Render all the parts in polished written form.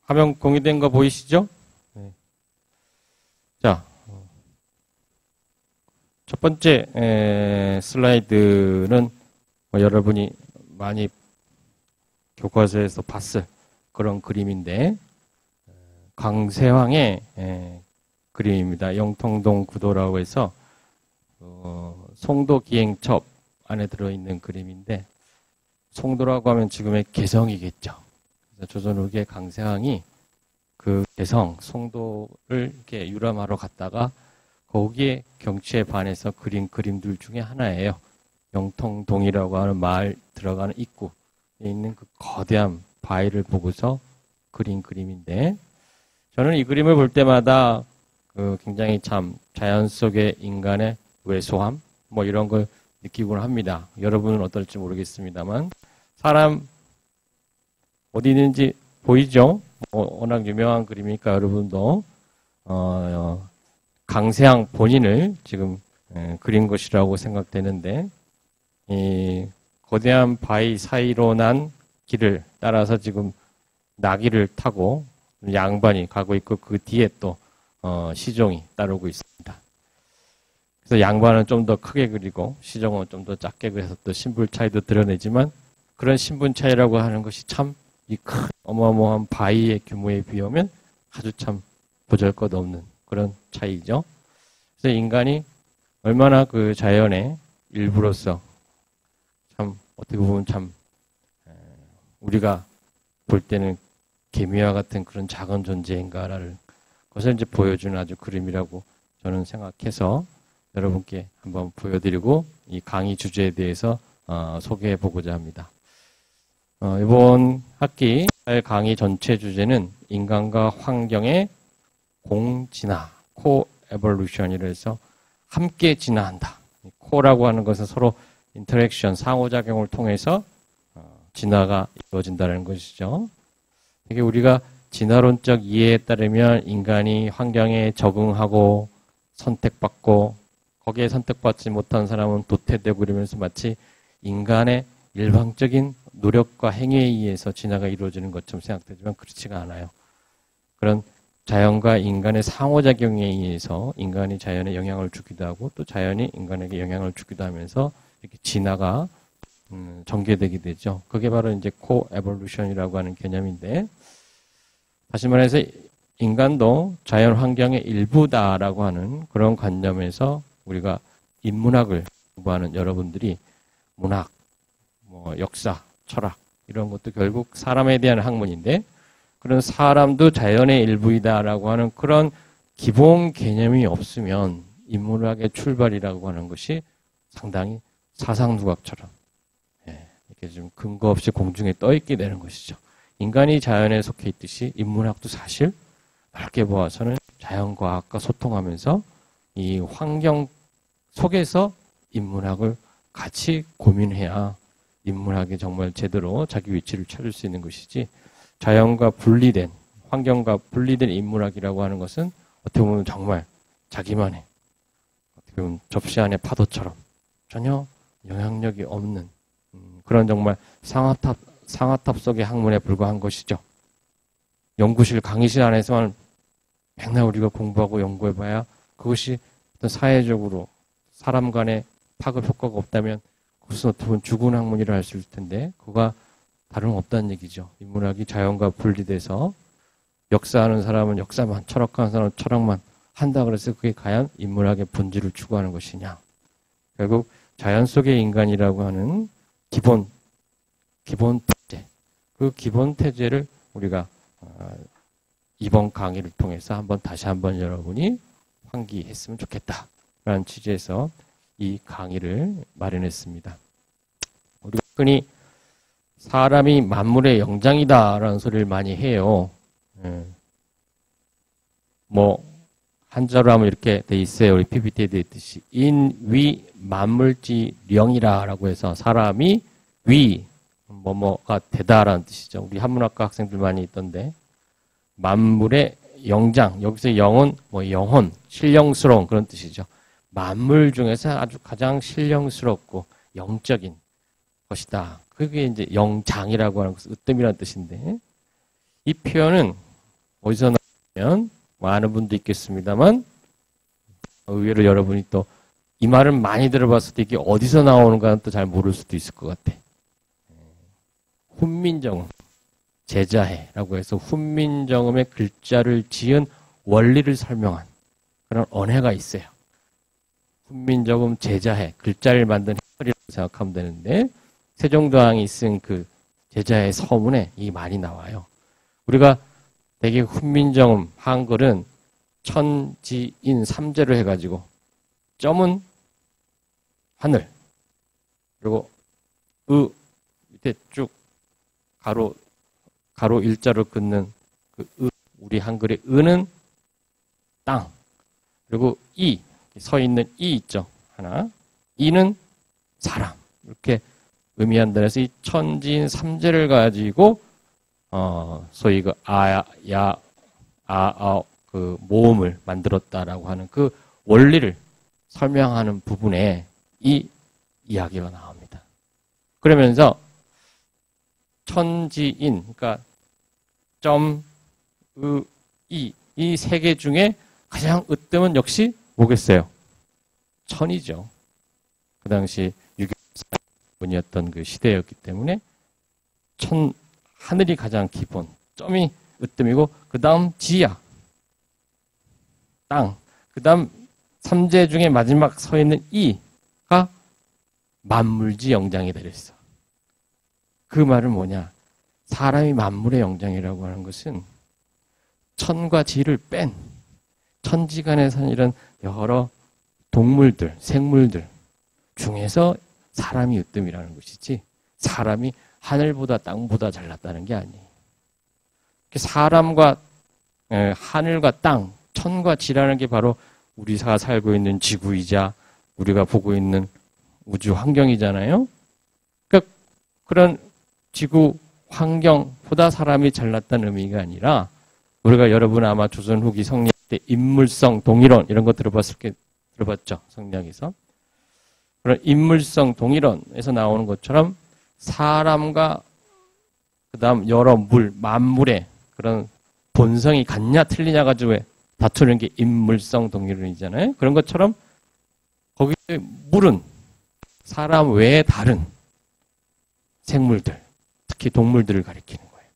화면 공유된 거 보이시죠? 네. 자, 첫 번째 슬라이드는 뭐 여러분이 많이 교과서에서 봤을 그런 그림인데 강세황의 그림입니다. 영통동 구도라고 해서 송도 기행첩 안에 들어있는 그림인데 송도라고 하면 지금의 개성이겠죠. 조선 후기의 강세황이 그 개성, 송도를 이렇게 유람하러 갔다가 거기에 경치에 반해서 그린 그림들 중에 하나예요. 영통동이라고 하는 마을 들어가는 입구에 있는 그 거대한 바위를 보고서 그린 그림인데 저는 이 그림을 볼 때마다 굉장히 참 자연 속의 인간의 왜소함 뭐 이런 걸 느끼곤 합니다. 여러분은 어떨지 모르겠습니다만 사람 어디 있는지 보이죠? 워낙 유명한 그림이니까 여러분도 강세황 본인을 지금 그린 것이라고 생각되는데 이 거대한 바위 사이로 난 길을 따라서 지금 나귀를 타고 양반이 가고 있고 그 뒤에 또 시종이 따르고 있습니다. 그래서 양반은 좀 더 크게 그리고 시종은 좀 더 작게 그려서 또 신분 차이도 드러내지만 그런 신분 차이라고 하는 것이 참 이 큰 어마어마한 바위의 규모에 비하면 아주 참 보잘것없는 그런 차이죠. 그래서 인간이 얼마나 그 자연의 일부로서 참 어떻게 보면 참 우리가 볼 때는 개미와 같은 그런 작은 존재인가라는 것을 이제 보여주는 아주 그림이라고 저는 생각해서 여러분께 한번 보여드리고 이 강의 주제에 대해서 소개해 보고자 합니다. 이번 학기 강의 전체 주제는 인간과 환경의 공진화, 코에볼루션이라 해서 함께 진화한다. 코라고 하는 것은 서로 인터랙션, 상호작용을 통해서 진화가 이루어진다는 것이죠. 이게 우리가 진화론적 이해에 따르면 인간이 환경에 적응하고 선택받고 거기에 선택받지 못한 사람은 도태되고 이러면서 마치 인간의 일방적인 노력과 행위에 의해서 진화가 이루어지는 것처럼 생각되지만 그렇지가 않아요. 그런 자연과 인간의 상호작용에 의해서 인간이 자연에 영향을 주기도 하고 또 자연이 인간에게 영향을 주기도 하면서 이렇게 진화가 전개되게 되죠. 그게 바로 이제 코에볼루션이라고 하는 개념인데 다시 말해서 인간도 자연 환경의 일부다라고 하는 그런 관념에서 우리가 인문학을 공부하는 여러분들이 문학, 뭐 역사, 철학 이런 것도 결국 사람에 대한 학문인데 그런 사람도 자연의 일부이다라고 하는 그런 기본 개념이 없으면 인문학의 출발이라고 하는 것이 상당히 사상누각처럼 이렇게 좀 근거 없이 공중에 떠 있게 되는 것이죠. 인간이 자연에 속해 있듯이 인문학도 사실 넓게 보아서는 자연과학과 소통하면서 이 환경 속에서 인문학을 같이 고민해야 인문학이 정말 제대로 자기 위치를 찾을 수 있는 것이지 자연과 분리된 환경과 분리된 인문학이라고 하는 것은 어떻게 보면 정말 자기만의 어떻게 보면 접시 안의 파도처럼 전혀 영향력이 없는 그런 정말 상아탑 속의 학문에 불과한 것이죠. 연구실 강의실 안에서만 맨날 우리가 공부하고 연구해봐야 그것이 어떤 사회적으로 사람 간의 파급 효과가 없다면 그것은 어떻게 보면 죽은 학문이라 할 수 있을 텐데 그거가 다름없다는 얘기죠. 인문학이 자연과 분리돼서 역사하는 사람은 역사만, 철학하는 사람은 철학만 한다 그래서 그게 과연 인문학의 본질을 추구하는 것이냐. 결국 자연 속의 인간이라고 하는 기본 태제, 그 기본 태제를 우리가 이번 강의를 통해서 다시 한번 여러분이 환기했으면 좋겠다라는 취지에서 이 강의를 마련했습니다. 우리가 흔히 사람이 만물의 영장이다라는 소리를 많이 해요. 뭐 한자로 하면 이렇게 돼 있어요. 우리 PPT에 돼 있듯이 인위 만물지령이라고 해서 사람이 위 뭐뭐가 되다라는 뜻이죠. 우리 한문학과 학생들 많이 있던데 만물의 영장, 여기서 영은 뭐 영혼, 신령스러운 그런 뜻이죠. 만물 중에서 아주 가장 신령스럽고 영적인 것이다. 그게 이제 영장이라고 하는 것은 으뜸이라는 뜻인데 이 표현은 어디서 나오면 많은 분도 있겠습니다만 의외로 여러분이 또 이 말은 많이 들어봤을 때 이게 어디서 나오는가는 또 잘 모를 수도 있을 것 같아. 훈민정음, 제자해라고 해서 훈민정음의 글자를 지은 원리를 설명한 그런 언해가 있어요. 훈민정음, 제자해, 글자를 만든 해설이라고 생각하면 되는데 세종대왕이 쓴 그 제자해 서문에 이 말이 나와요. 우리가 대개 훈민정음 한글은 천지인 삼재로 해가지고 점은 하늘 그리고 밑에 쭉 가로 일자로 긋는 그 우리 한글의 는 땅 그리고 서 있는 이 있죠 하나 이는 사람 이렇게 의미한다 해서 이 천지인 삼재를 가지고 소위 그 그 모음을 만들었다라고 하는 그 원리를 설명하는 부분에 이 이야기가 나옵니다. 그러면서 천지인, 그러니까 점, 이 세 개 중에 가장 으뜸은 역시 뭐겠어요? 천이죠. 그 당시 유교문이었던 그 시대였기 때문에 하늘이 가장 기본, 점이 으뜸이고 그 다음 지야, 땅, 그 다음 삼재 중에 마지막 서 있는 이가 만물지 영장이 되랬어. 그 말은 뭐냐? 사람이 만물의 영장이라고 하는 것은 천과 지를 뺀 천지간에 사는 이런 여러 동물들, 생물들 중에서 사람이 으뜸이라는 것이지 사람이 하늘보다 땅보다 잘났다는 게 아니에요. 사람과 하늘과 땅, 천과 지라는 게 바로 우리가 살고 있는 지구이자 우리가 보고 있는 우주 환경이잖아요. 그러니까 그런 지구 환경보다 사람이 잘났다는 의미가 아니라 우리가 여러분 아마 조선 후기 성리학 때 인물성 동일론 이런 거 들어봤죠? 성리학에서. 그런 인물성 동일론에서 나오는 것처럼 사람과 그다음 여러 만물의 그런 본성이 같냐 틀리냐 가지고 다투는 게 인물성 동일론이잖아요. 그런 것처럼 거기에 물은 사람 외에 다른 생물들, 특히 동물들을 가리키는 거예요.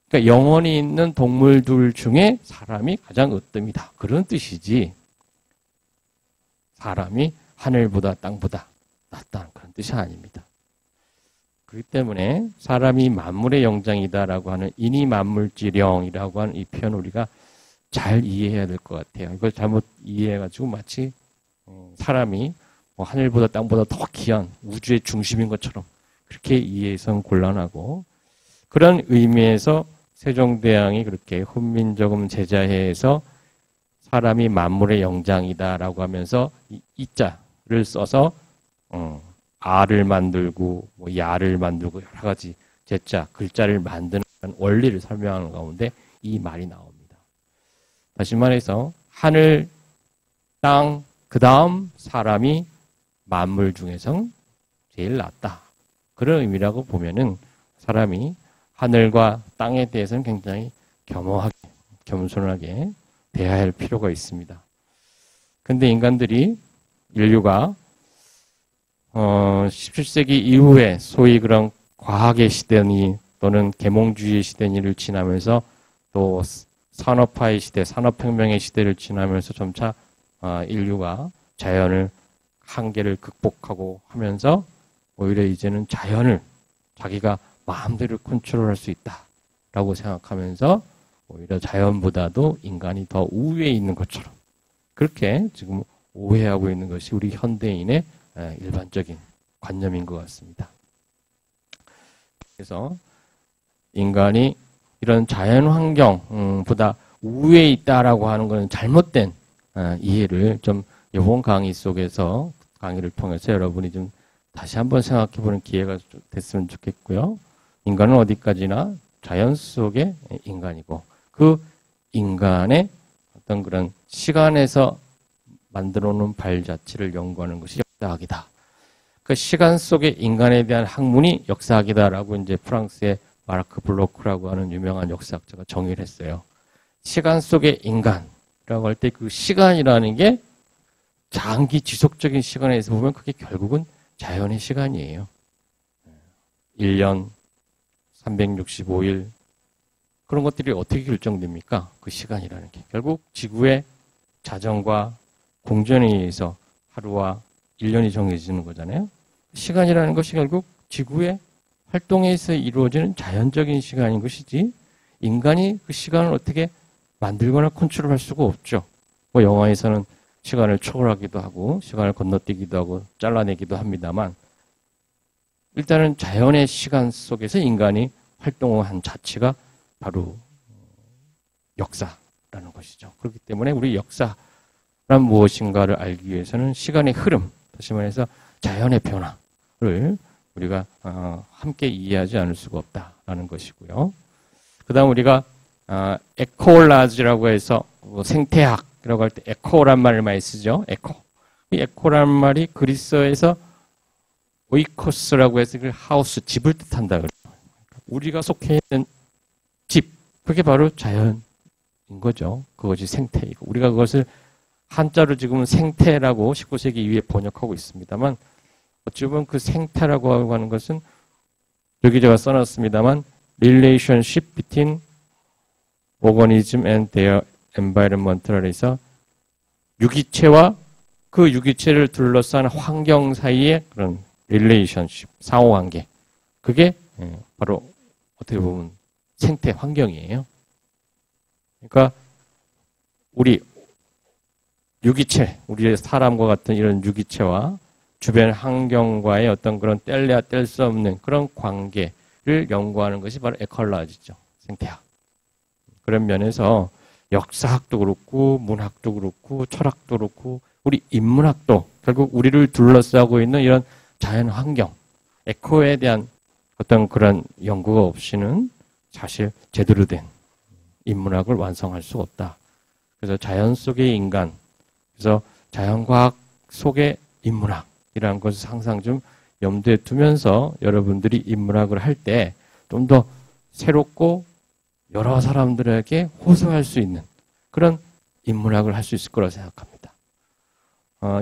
그러니까 영혼이 있는 동물들 중에 사람이 가장 으뜸이다. 그런 뜻이지 사람이 하늘보다 땅보다 낫다는 그런 뜻이 아닙니다. 그렇기 때문에 사람이 만물의 영장이다라고 하는 인이 만물지령이라고 하는 이 표현 우리가 잘 이해해야 될 것 같아요. 이걸 잘못 이해해가지고 마치 사람이 뭐 하늘보다 땅보다 더 귀한 우주의 중심인 것처럼 그렇게 이해해서는 곤란하고 그런 의미에서 세종대왕이 그렇게 훈민정음 제자해에서 사람이 만물의 영장이다라고 하면서 이자를 써서 아를 만들고 뭐 야를 만들고 여러 가지 제자 글자를 만드는 원리를 설명하는 가운데 이 말이 나옵니다. 다시 말해서 하늘, 땅, 그 다음 사람이 만물 중에서 제일 낫다. 그런 의미라고 보면은 사람이 하늘과 땅에 대해서는 굉장히 겸허하게, 겸손하게 대해야 할 필요가 있습니다. 근데 인류가 17세기 이후에 소위 그런 과학의 시대니 또는 계몽주의의 시대니를 지나면서 또 산업화의 시대, 산업혁명의 시대를 지나면서 점차 인류가 자연을 한계를 극복하고 하면서 오히려 이제는 자연을 자기가 마음대로 컨트롤할 수 있다라고 생각하면서 오히려 자연보다도 인간이 더 우위에 있는 것처럼 그렇게 지금 오해하고 있는 것이 우리 현대인의 일반적인 관념인 것 같습니다. 그래서 인간이 이런 자연 환경보다 우위에 있다라고 하는 것은 잘못된 이해를 좀 이번 강의 속에서 강의를 통해서 여러분이 좀 다시 한번 생각해보는 기회가 됐으면 좋겠고요. 인간은 어디까지나 자연 속의 인간이고 그 인간의 어떤 그런 시간에서 만들어 놓은 발자취를 연구하는 것이 역사학이다. 그 시간 속의 인간에 대한 학문이 역사학이다라고 이제 프랑스의 마르크 블로크라고 하는 유명한 역사학자가 정의를 했어요. 시간 속의 인간이라고 할 때 그 시간이라는 게 장기 지속적인 시간에서 보면 그게 결국은 자연의 시간이에요. 1년, 365일 그런 것들이 어떻게 결정됩니까? 그 시간이라는 게. 결국 지구의 자전과 공전에 의해서 하루와 1년이 정해지는 거잖아요. 시간이라는 것이 결국 지구의 활동에서 이루어지는 자연적인 시간인 것이지 인간이 그 시간을 어떻게 만들거나 컨트롤할 수가 없죠. 뭐 영화에서는 시간을 초월하기도 하고 시간을 건너뛰기도 하고 잘라내기도 합니다만 일단은 자연의 시간 속에서 인간이 활동한 자체가 바로 역사라는 것이죠. 그렇기 때문에 우리 역사란 무엇인가를 알기 위해서는 시간의 흐름, 다시 말해서 자연의 변화를 우리가 함께 이해하지 않을 수가 없다라는 것이고요. 그 다음 우리가 에콜라지라고 해서 생태학이라고 할 때 에코란 말을 많이 쓰죠. 에코. 이 에코란 말이 그리스어에서 오이코스라고 해서 그 하우스, 집을 뜻한다 그래요. 우리가 속해 있는 집, 그게 바로 자연인 거죠. 그것이 생태이고 우리가 그것을 한자로 지금은 생태라고 19세기 이후에 번역하고 있습니다만 어찌 보면 그 생태라고 하는 것은 여기 제가 써놨습니다만 relationship between organism and their environment라 해서 유기체와 그 유기체를 둘러싼 환경 사이의 그런 relationship, 상호관계. 그게 바로 어떻게 보면 생태 환경이에요. 그러니까 우리 유기체, 우리의 사람과 같은 이런 유기체와 주변 환경과의 어떤 그런 뗄래야 뗄 수 없는 그런 관계를 연구하는 것이 바로 에컬라지죠. 생태학. 그런 면에서 역사학도 그렇고 문학도 그렇고 철학도 그렇고 우리 인문학도 결국 우리를 둘러싸고 있는 이런 자연 환경, 에코에 대한 어떤 그런 연구가 없이는 사실 제대로 된 인문학을 완성할 수가 없다. 그래서 자연 속의 인간, 그래서 자연과학 속의 인문학이라는 것을 항상 좀 염두에 두면서 여러분들이 인문학을 할 때 좀 더 새롭고 여러 사람들에게 호소할 수 있는 그런 인문학을 할 수 있을 거라고 생각합니다.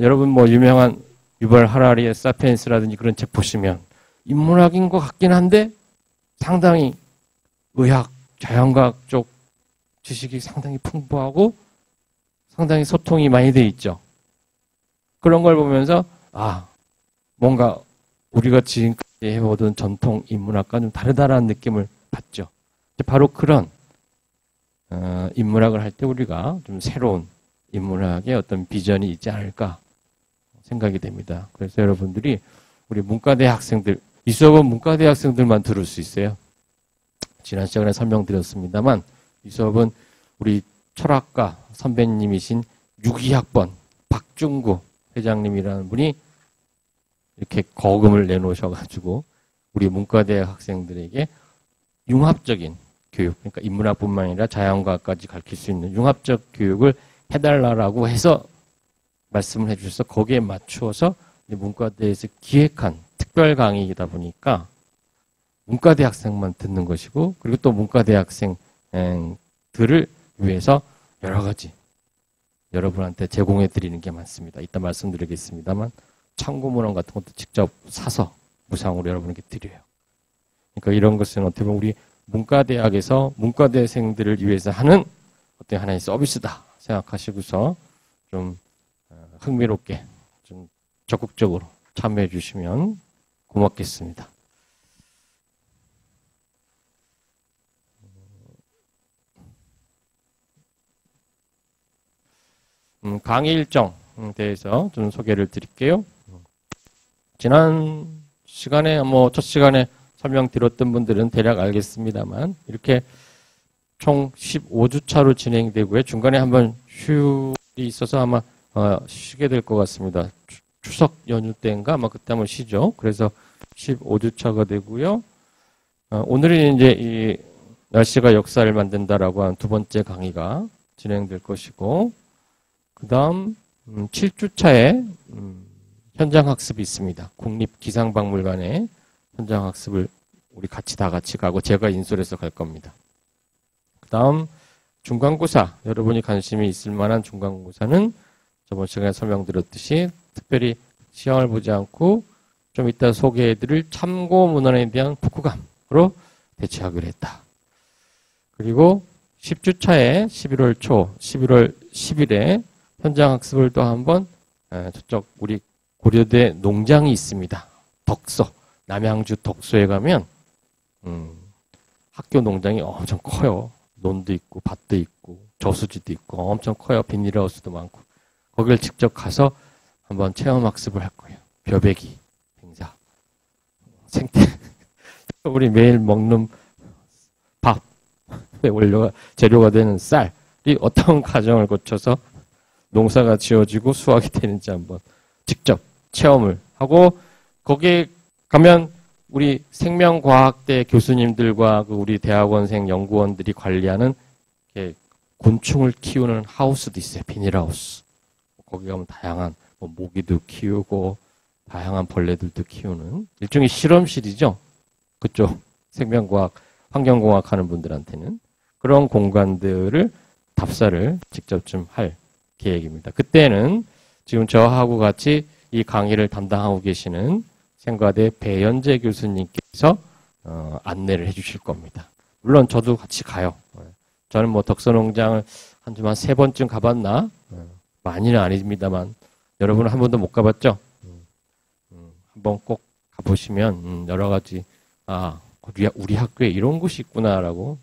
여러분 뭐 유명한 유발 하라리의 사피엔스라든지 그런 책 보시면 인문학인 것 같긴 한데 상당히 의학, 자연과학 쪽 지식이 상당히 풍부하고 상당히 소통이 많이 돼 있죠. 그런 걸 보면서 뭔가 우리가 지금까지 해보던 전통 인문학과 좀 다르다라는 느낌을 받죠. 바로 그런 인문학을 할 때 우리가 좀 새로운 인문학의 어떤 비전이 있지 않을까 생각이 됩니다. 그래서 여러분들이 우리 문과대 학생들, 이 수업은 문과대 학생들만 들을 수 있어요. 지난 시간에 설명드렸습니다만 이 수업은 우리 철학과 선배님이신 62학번 박중구 회장님이라는 분이 이렇게 거금을 내놓으셔가지고 우리 문과대학 학생들에게 융합적인 교육, 그러니까 인문학뿐만 아니라 자연과학까지 가르칠 수 있는 융합적 교육을 해달라고 해서 말씀을 해주셔서 거기에 맞추어서 문과대에서 기획한 특별 강의이다 보니까 문과대 학생만 듣는 것이고 그리고 또 문과대 학생들을 위해서 여러 가지 여러분한테 제공해 드리는 게 많습니다. 이따 말씀드리겠습니다만 참고문헌 같은 것도 직접 사서 무상으로 여러분에게 드려요. 그러니까 이런 것은 어떻게 보면 우리 문과대학에서 문과대생들을 위해서 하는 어떤 하나의 서비스다 생각하시고서 좀 흥미롭게 좀 적극적으로 참여해 주시면 고맙겠습니다. 강의 일정 대해서 좀 소개를 드릴게요. 지난 시간에 첫 시간에 설명드렸던 분들은 대략 알겠습니다만 이렇게 총 15주차로 진행되고요. 중간에 한번 휴일이 있어서 아마 쉬게 될 것 같습니다. 추석 연휴 때인가 아마 그때 한번 쉬죠. 그래서 15주차가 되고요. 오늘은 이제 이 날씨가 역사를 만든다라고 한 두 번째 강의가 진행될 것이고 그 다음 7주차에 현장학습이 있습니다. 국립기상박물관에 현장학습을 우리 다 같이 가고 제가 인솔해서 갈 겁니다. 그 다음 중간고사, 여러분이 관심이 있을 만한 중간고사는 저번 시간에 설명드렸듯이 특별히 시험을 보지 않고 좀 이따 소개해드릴 참고문헌에 대한 독후감으로 대체하기로 했다. 그리고 10주차에 11월 초, 11월 10일에 현장학습을 또 한번 저쪽 우리 고려대 농장이 있습니다. 덕서, 남양주 덕서에 가면 학교 농장이 엄청 커요. 논도 있고 밭도 있고 저수지도 있고 엄청 커요. 비닐하우스도 많고. 거기를 직접 가서 한번 체험학습을 할 거예요. 벼베기, 행사, 생태, 우리 매일 먹는 밥의 재료가 되는 쌀이 어떤 과정을 거쳐서 농사가 지어지고 수확이 되는지 한번 직접 체험을 하고, 거기에 가면 우리 생명과학대 교수님들과 우리 대학원생 연구원들이 관리하는 곤충을 키우는 하우스도 있어요. 비닐하우스. 거기 가면 다양한 모기도 키우고 다양한 벌레들도 키우는 일종의 실험실이죠. 그쪽 생명과학, 환경공학 하는 분들한테는 그런 공간들을 답사를 직접 좀 할 계획입니다. 그때는 지금 저하고 같이 이 강의를 담당하고 계시는 생과대 배현재 교수님께서 안내를 해주실 겁니다. 물론 저도 같이 가요. 저는 덕서농장을 한 3번쯤 가봤나? 많이는 아닙니다만 여러분은 한 번도 못 가봤죠? 한번 꼭 가보시면 여러 가지 우리 학교에 이런 곳이 있구나라고,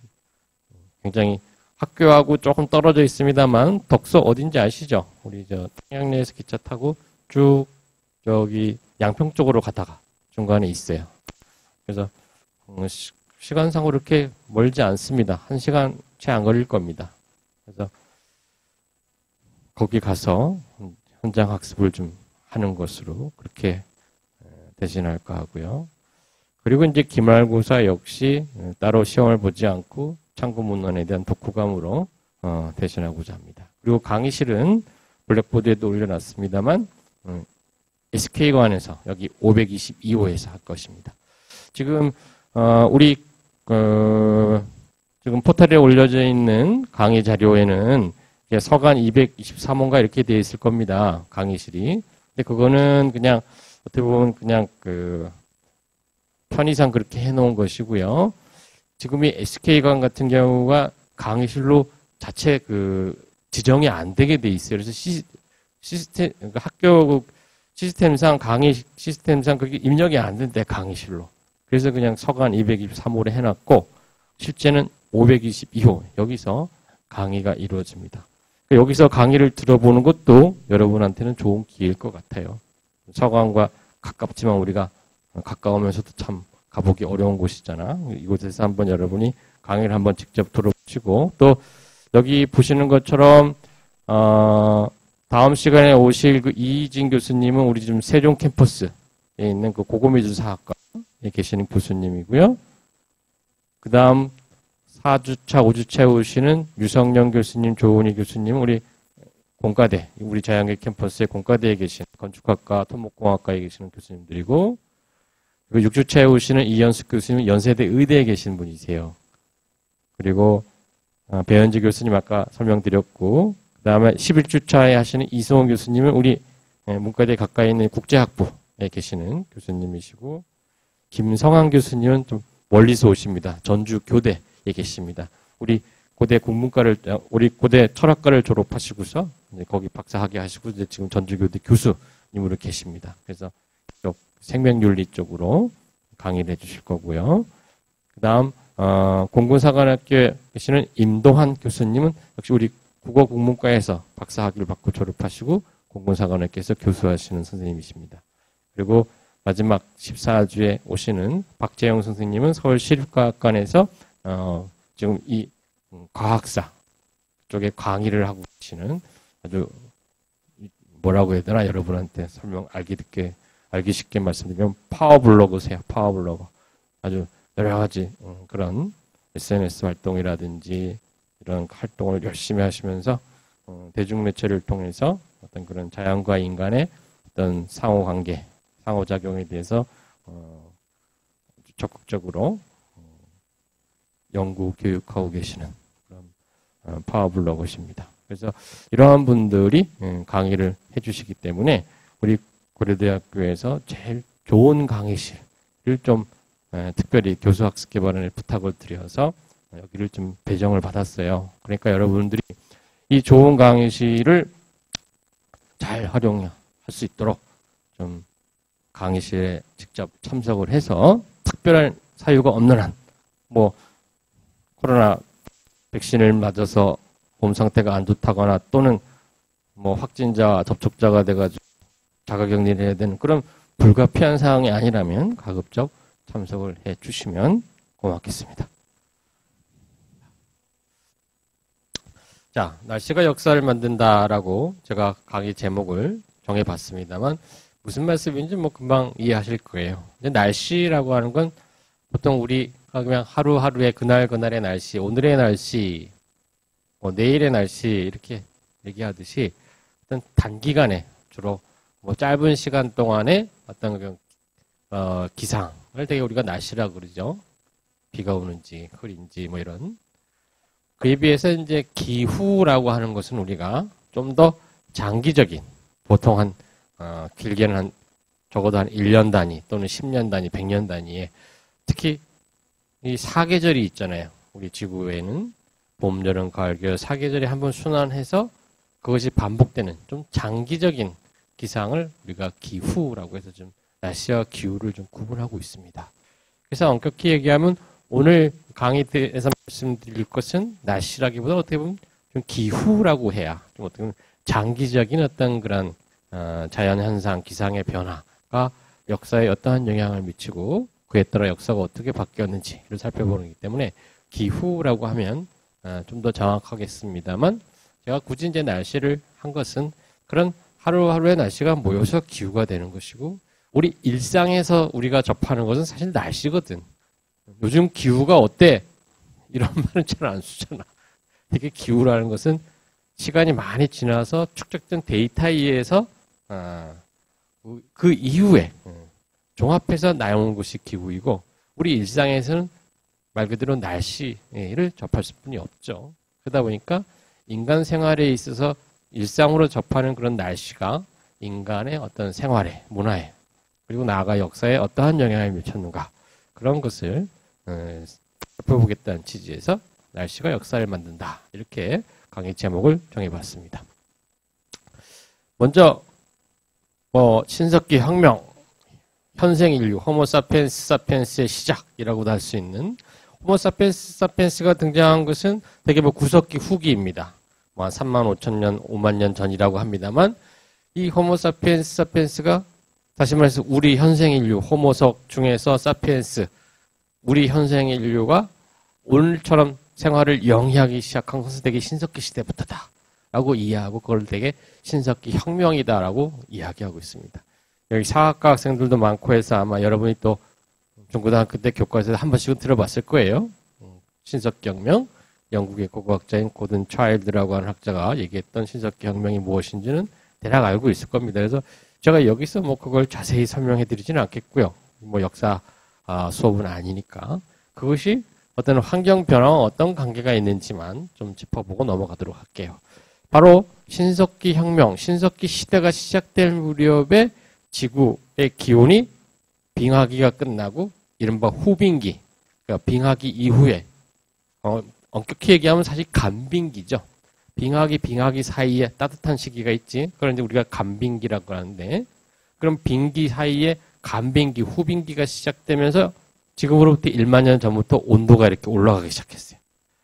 굉장히 학교하고 조금 떨어져 있습니다만 덕서 어딘지 아시죠? 우리 평양내에서 기차 타고 쭉 저기 양평 쪽으로 가다가 중간에 있어요. 그래서 시간상으로 그렇게 멀지 않습니다. 1시간 채 안 걸릴 겁니다. 그래서 거기 가서 현장 학습을 좀 하는 것으로 그렇게 대신할까 하고요. 그리고 이제 기말고사 역시 따로 시험을 보지 않고 참고문헌에 대한 독후감으로 대신하고자 합니다. 그리고 강의실은 블랙보드에도 올려놨습니다만 SK관에서 여기 522호에서 할 것입니다. 지금 우리 지금 포털에 올려져 있는 강의 자료에는 서간 223호인가 이렇게 되어 있을 겁니다. 강의실이. 근데 그거는 그냥 어떻게 보면 그냥 편의상 그렇게 해놓은 것이고요. 지금 이 SK관 같은 경우가 강의실로 자체 지정이 안 되게 돼 있어요. 그래서 시스템, 그러니까 학교 시스템상, 강의 시스템상 그게 입력이 안 된대, 강의실로. 그래서 그냥 서간 223호를 해놨고, 실제는 522호, 여기서 강의가 이루어집니다. 여기서 강의를 들어보는 것도 여러분한테는 좋은 기회일 것 같아요. 서간과 가깝지만 우리가 가까우면서도 참 가보기 어려운 곳이잖아. 이곳에서 한번 여러분이 강의를 한번 직접 들어보시고, 또 여기 보시는 것처럼 다음 시간에 오실 이희진 교수님은 우리 지금 세종 캠퍼스에 있는 고고미술사학과에 계시는 교수님이고요. 그 다음 4주차, 5주차에 오시는 유성령 교수님, 조은희 교수님은 우리 공과대, 우리 자연계 캠퍼스의 공과대에 계신 건축학과, 토목공학과에 계시는 교수님들이고, 그리고 6주차에 오시는 이현숙 교수님은 연세대 의대에 계신 분이세요. 그리고 배현지 교수님 아까 설명드렸고, 그 다음에 11주차에 하시는 이승원 교수님은 우리 문과대 가까이 있는 국제학부에 계시는 교수님이시고, 김성환 교수님은 좀 멀리서 오십니다. 전주 교대에 계십니다. 우리 고대 우리 고대 철학과를 졸업하시고서 이제 거기 박사학위 하시고 이제 지금 전주교대 교수님으로 계십니다. 그래서 생명윤리 쪽으로 강의를 해주실 거고요. 그 다음 공군사관학교에 계시는 임동환 교수님은 역시 우리 국어국문과에서 박사학위를 받고 졸업하시고 공군사관학교에서 교수하시는 선생님이십니다. 그리고 마지막 14주에 오시는 박재영 선생님은 서울시립과학관에서 지금 이 과학사 쪽에 강의를 하고 계시는 아주 뭐라고 해야 되나 여러분한테 알기 쉽게 말씀드리면 파워블로거세요. 파워블로거. 아주 여러 가지 그런 SNS 활동이라든지 이런 활동을 열심히 하시면서 대중매체를 통해서 어떤 그런 자연과 인간의 어떤 상호관계, 상호작용에 대해서 적극적으로 연구 교육하고 계시는 그런 파워블로거십니다. 그래서 이러한 분들이 강의를 해주시기 때문에 우리 고려대학교에서 제일 좋은 강의실을 좀 특별히 교수학습개발원에 부탁을 드려서 여기를 좀 배정을 받았어요. 그러니까 여러분들이 이 좋은 강의실을 잘 활용할 수 있도록 좀 강의실에 직접 참석을 해서 특별한 사유가 없는 한, 뭐 코로나 백신을 맞아서 몸 상태가 안 좋다거나 또는 뭐 확진자 접촉자가 돼가지고 자가격리를 해야 되는 그런 불가피한 사항이 아니라면 가급적 참석을 해 주시면 고맙겠습니다. 자, 날씨가 역사를 만든다라고 제가 강의 제목을 정해봤습니다만 무슨 말씀인지 뭐 금방 이해하실 거예요. 근데 날씨라고 하는 건 보통 우리가 그냥 하루하루의 그날그날의 날씨, 오늘의 날씨, 뭐 내일의 날씨 이렇게 얘기하듯이 어떤 단기간에 주로 뭐 짧은 시간 동안에 어떤 기상을 되게 우리가 날씨라고 그러죠. 비가 오는지 흐린지 뭐 이런. 그에 비해서 이제 기후라고 하는 것은 우리가 좀 더 장기적인, 보통 한 길게는 한 적어도 한 1년 단위 또는 10년 단위, 100년 단위에 특히 이 사계절이 있잖아요. 우리 지구에는 봄, 여름, 가을, 겨울 사계절이 한번 순환해서 그것이 반복되는 좀 장기적인 기상을 우리가 기후라고 해서 좀 날씨와 기후를 좀 구분하고 있습니다. 그래서 엄격히 얘기하면 오늘 강의에서 말씀드릴 것은 날씨라기보다 어떻게 보면 좀 기후라고 해야 좀 어떻게 보면 장기적인 어떤 그런 자연현상, 기상의 변화가 역사에 어떠한 영향을 미치고 그에 따라 역사가 어떻게 바뀌었는지를 살펴보는 거기 때문에 기후라고 하면 좀 더 정확하겠습니다만 제가 굳이 이제 날씨를 한 것은 그런 하루하루의 날씨가 모여서 기후가 되는 것이고 우리 일상에서 우리가 접하는 것은 사실 날씨거든. 요즘 기후가 어때? 이런 말은 잘 안 쓰잖아. 이게 기후라는 것은 시간이 많이 지나서 축적된 데이터에 의해서 그 이후에 종합해서 나오는 것이 기후이고 우리 일상에서는 말 그대로 날씨를 접할 수뿐이 없죠. 그러다 보니까 인간 생활에 있어서 일상으로 접하는 그런 날씨가 인간의 어떤 생활에, 문화에 그리고 나아가 역사에 어떠한 영향을 미쳤는가 그런 것을 살펴보겠다는 취지에서 날씨가 역사를 만든다 이렇게 강의 제목을 정해봤습니다. 먼저 신석기 혁명, 현생 인류, 호모 사피엔스 사피엔스의 시작이라고도 할 수 있는 호모 사피엔스 사피엔스가 등장한 것은 되게 구석기 후기입니다. 한 35,000년, 5만 년 전이라고 합니다만 이 호모 사피엔스 사피엔스가 다시 말해서 우리 현생 인류, 호모석 중에서 사피엔스, 우리 현생 인류가 오늘처럼 생활을 영위하기 시작한 것은 되게 신석기 시대부터다 라고 이해하고 그걸 되게 신석기 혁명이다 라고 이야기하고 있습니다. 여기 사학과 학생들도 많고 해서 아마 여러분이 또 중고등학교 때 교과서에서 한 번씩은 들어봤을 거예요. 신석기 혁명, 영국의 고고학자인 고든 차일드라고 하는 학자가 얘기했던 신석기 혁명이 무엇인지는 대략 알고 있을 겁니다. 그래서 제가 여기서 그걸 자세히 설명해 드리지는 않겠고요. 역사 수업은 아니니까. 그것이 어떤 환경 변화와 어떤 관계가 있는지만 좀 짚어보고 넘어가도록 할게요. 바로 신석기 혁명, 신석기 시대가 시작될 무렵에 지구의 기온이 빙하기가 끝나고 이른바 후빙기, 그러니까 빙하기 이후에 엄격히 얘기하면 사실 간빙기죠. 빙하기 사이에 따뜻한 시기가 있지. 그런데 우리가 간빙기라고 하는데 그럼 빙기 사이에 간빙기, 후빙기가 시작되면서 지금으로부터 1만 년 전부터 온도가 이렇게 올라가기 시작했어요.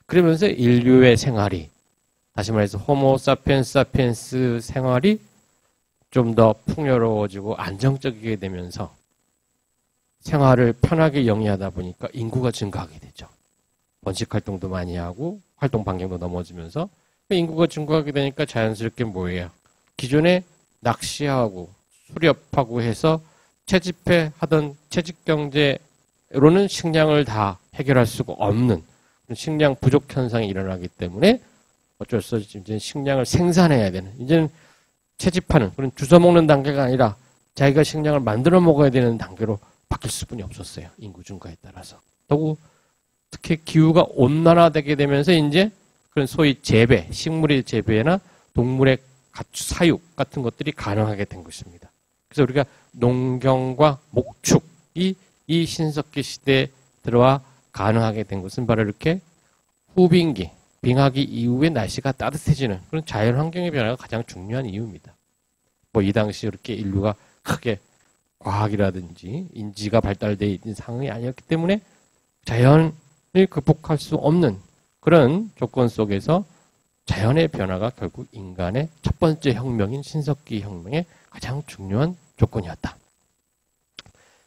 그러면서 인류의 생활이 다시 말해서 호모 사피엔스 사피엔스 생활이 좀 더 풍요로워지고 안정적이게 되면서 생활을 편하게 영위하다 보니까 인구가 증가하게 되죠. 번식 활동도 많이 하고 활동 반경도 넘어지면서 인구가 증가하게 되니까 자연스럽게 뭐예요? 기존에 낚시하고 수렵하고 해서 채집해 하던 채집경제로는 식량을 다 해결할 수가 없는 식량 부족 현상이 일어나기 때문에 어쩔 수 없이 이제 식량을 생산해야 되는, 이제는 채집하는 그런 주워 먹는 단계가 아니라 자기가 식량을 만들어 먹어야 되는 단계로 바뀔 수뿐이 없었어요. 인구 증가에 따라서. 또 특히 기후가 온난화되게 되면서 이제 그런 소위 재배, 식물의 재배나 동물의 사육 같은 것들이 가능하게 된 것입니다. 그래서 우리가 농경과 목축이 이 신석기 시대에 들어와 가능하게 된 것은 바로 이렇게 후빙기, 빙하기 이후에 날씨가 따뜻해지는 그런 자연 환경의 변화가 가장 중요한 이유입니다. 뭐 이 당시 이렇게 인류가 크게 과학이라든지 인지가 발달되어 있는 상황이 아니었기 때문에 자연을 극복할 수 없는 그런 조건 속에서 자연의 변화가 결국 인간의 첫 번째 혁명인 신석기 혁명의 가장 중요한 조건이었다.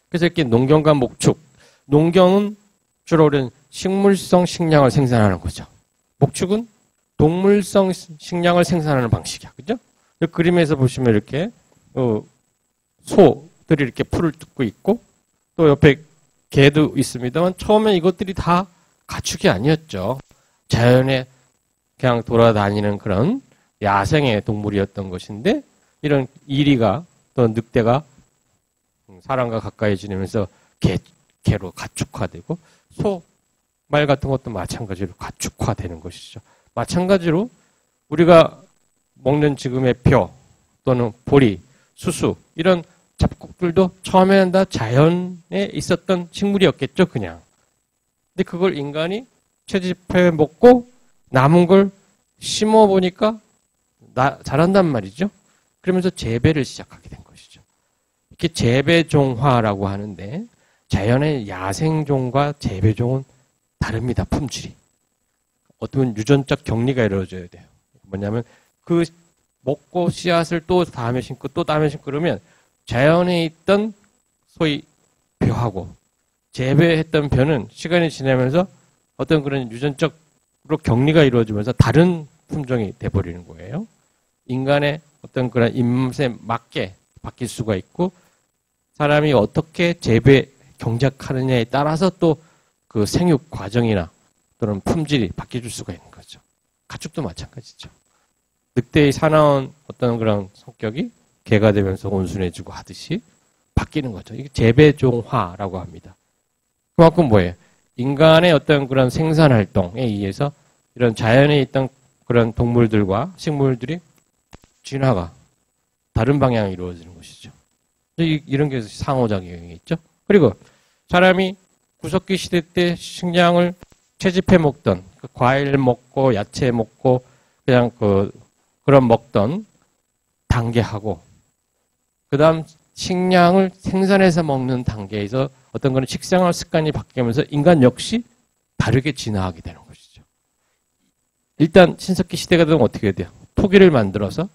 그래서 이렇게 농경과 목축, 농경은 주로 우리는 식물성 식량을 생산하는 거죠. 목축은 동물성 식량을 생산하는 방식이야. 그죠? 그림에서 보시면 이렇게 소들이 이렇게 풀을 뜯고 있고 또 옆에 개도 있습니다만 처음에 이것들이 다 가축이 아니었죠. 자연에 그냥 돌아다니는 그런 야생의 동물이었던 것인데 이런 이리가 또 늑대가 사람과 가까이 지내면서 개로 가축화되고 말 같은 것도 마찬가지로 가축화되는 것이죠. 마찬가지로 우리가 먹는 지금의 벼 또는 보리, 수수 이런 잡곡들도 처음에는 다 자연에 있었던 식물이었겠죠, 그냥. 근데 그걸 인간이 채집해 먹고 남은 걸 심어 보니까 자란단 말이죠. 그러면서 재배를 시작하게 된 것이죠. 이렇게 재배종화라고 하는데 자연의 야생종과 재배종은 다릅니다. 품질이. 어떤 유전적 격리가 이루어져야 돼요. 뭐냐면 그 먹고 씨앗을 또 다음에 심고 또 다음에 심고 그러면 자연에 있던 소위 벼하고 재배했던 벼는 시간이 지나면서 어떤 그런 유전적으로 격리가 이루어지면서 다른 품종이 돼버리는 거예요. 인간의 어떤 그런 입맛에 맞게 바뀔 수가 있고 사람이 어떻게 재배 경작하느냐에 따라서 또 그 생육 과정이나 또는 품질이 바뀌어질 수가 있는 거죠. 가축도 마찬가지죠. 늑대의 사나운 어떤 그런 성격이 개가 되면서 온순해지고 하듯이 바뀌는 거죠. 이게 재배종화라고 합니다. 그만큼 뭐예요? 인간의 어떤 그런 생산 활동에 의해서 이런 자연에 있던 그런 동물들과 식물들이 진화가 다른 방향으로 이루어지는 것이죠. 이런 게 상호작용이 있죠. 그리고 사람이 구석기 시대 때 식량을 채집해 먹던 과일 먹고 야채 먹고 그냥 그런 먹던 단계하고 그다음 식량을 생산해서 먹는 단계에서 어떤 그런 식생활 습관이 바뀌면서 인간 역시 다르게 진화하게 되는 것이죠. 일단 신석기 시대가 되면 어떻게 돼요? 토기를 만들어서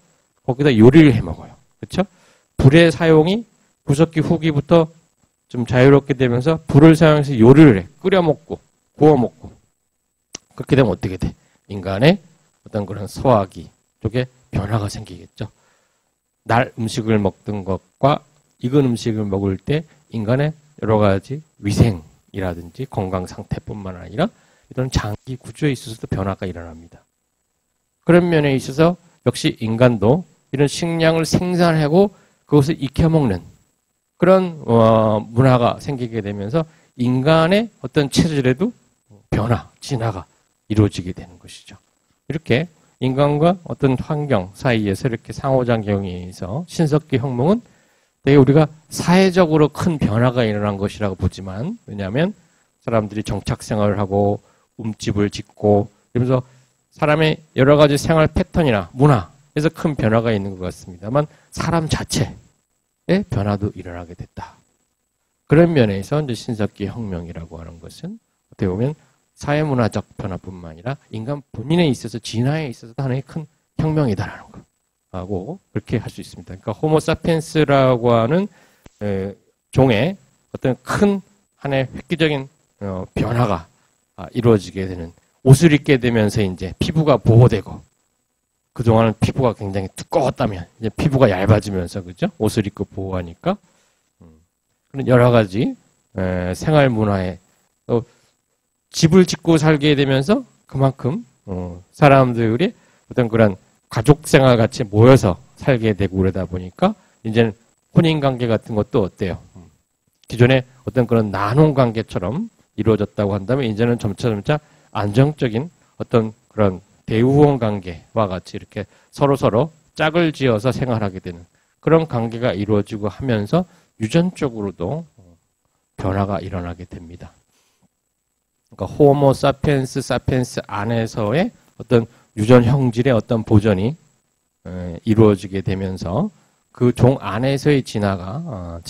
거기다 요리를 해 먹어요. 그렇죠? 불의 사용이 구석기 후기부터 좀 자유롭게 되면서 불을 사용해서 요리를 해. 끓여 먹고 구워 먹고 그렇게 되면 어떻게 돼? 인간의 어떤 그런 소화기 쪽에 변화가 생기겠죠. 날 음식을 먹던 것과 익은 음식을 먹을 때 인간의 여러 가지 위생이라든지 건강 상태뿐만 아니라 이런 장기 구조에 있어서도 변화가 일어납니다. 그런 면에 있어서 역시 인간도 이런 식량을 생산하고 그것을 익혀먹는 그런 문화가 생기게 되면서 인간의 어떤 체질에도 변화, 진화가 이루어지게 되는 것이죠. 이렇게 인간과 어떤 환경 사이에서 이렇게 상호작용에 의해서 신석기 혁명은 되게 우리가 사회적으로 큰 변화가 일어난 것이라고 보지만 왜냐하면 사람들이 정착생활을 하고 움집을 짓고 이러면서 사람의 여러 가지 생활 패턴이나 문화에서 큰 변화가 있는 것 같습니다만 사람 자체의 변화도 일어나게 됐다. 그런 면에서 이제 신석기 혁명이라고 하는 것은 어떻게 보면 사회문화적 변화뿐만 아니라 인간 본인에 있어서 진화에 있어서도 하나의 큰 혁명이다라는 거 하고 그렇게 할 수 있습니다. 그러니까 호모사피엔스라고 하는 종의 어떤 큰 하나의 획기적인 변화가 이루어지게 되는 옷을 입게 되면서 이제 피부가 보호되고 그동안은 피부가 굉장히 두꺼웠다면 이제 피부가 얇아지면서 그죠? 옷을 입고 보호하니까 그런 여러 가지 생활 문화에 또 집을 짓고 살게 되면서 그만큼 사람들이 어떤 그런 가족 생활 같이 모여서 살게 되고 그러다 보니까 이제는 혼인 관계 같은 것도 어때요? 기존의 어떤 그런 나눔 관계처럼 이루어졌다고 한다면 이제는 점차 안정적인 어떤 그런 대우원 관계와 같이 이렇게 서로 짝을 지어서 생활하게 되는 그런 관계가 이루어지고 하면서 유전적으로도 변화가 일어나게 됩니다. 그러니까 호모 사피엔스 안에서의 어떤 유전 형질의 어떤 보존이 이루어지게 되면서 그 종 안에서의 진화가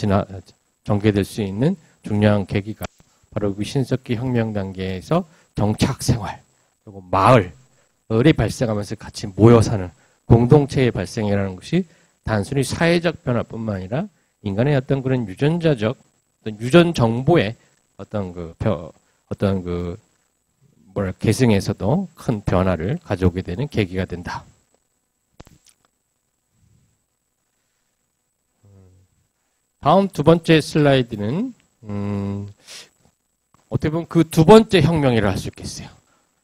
전개될 수 있는 중요한 계기가 바로 그 신석기 혁명 단계에서 정착 생활 그리고 마을이 발생하면서 같이 모여 사는 공동체의 발생이라는 것이 단순히 사회적 변화뿐만 아니라 인간의 어떤 그런 유전자적 어떤 유전 정보의 어떤 계승에서도 큰 변화를 가져오게 되는 계기가 된다. 다음 두 번째 슬라이드는 어떻게 보면 그 두 번째 혁명이라 할 수 있겠어요.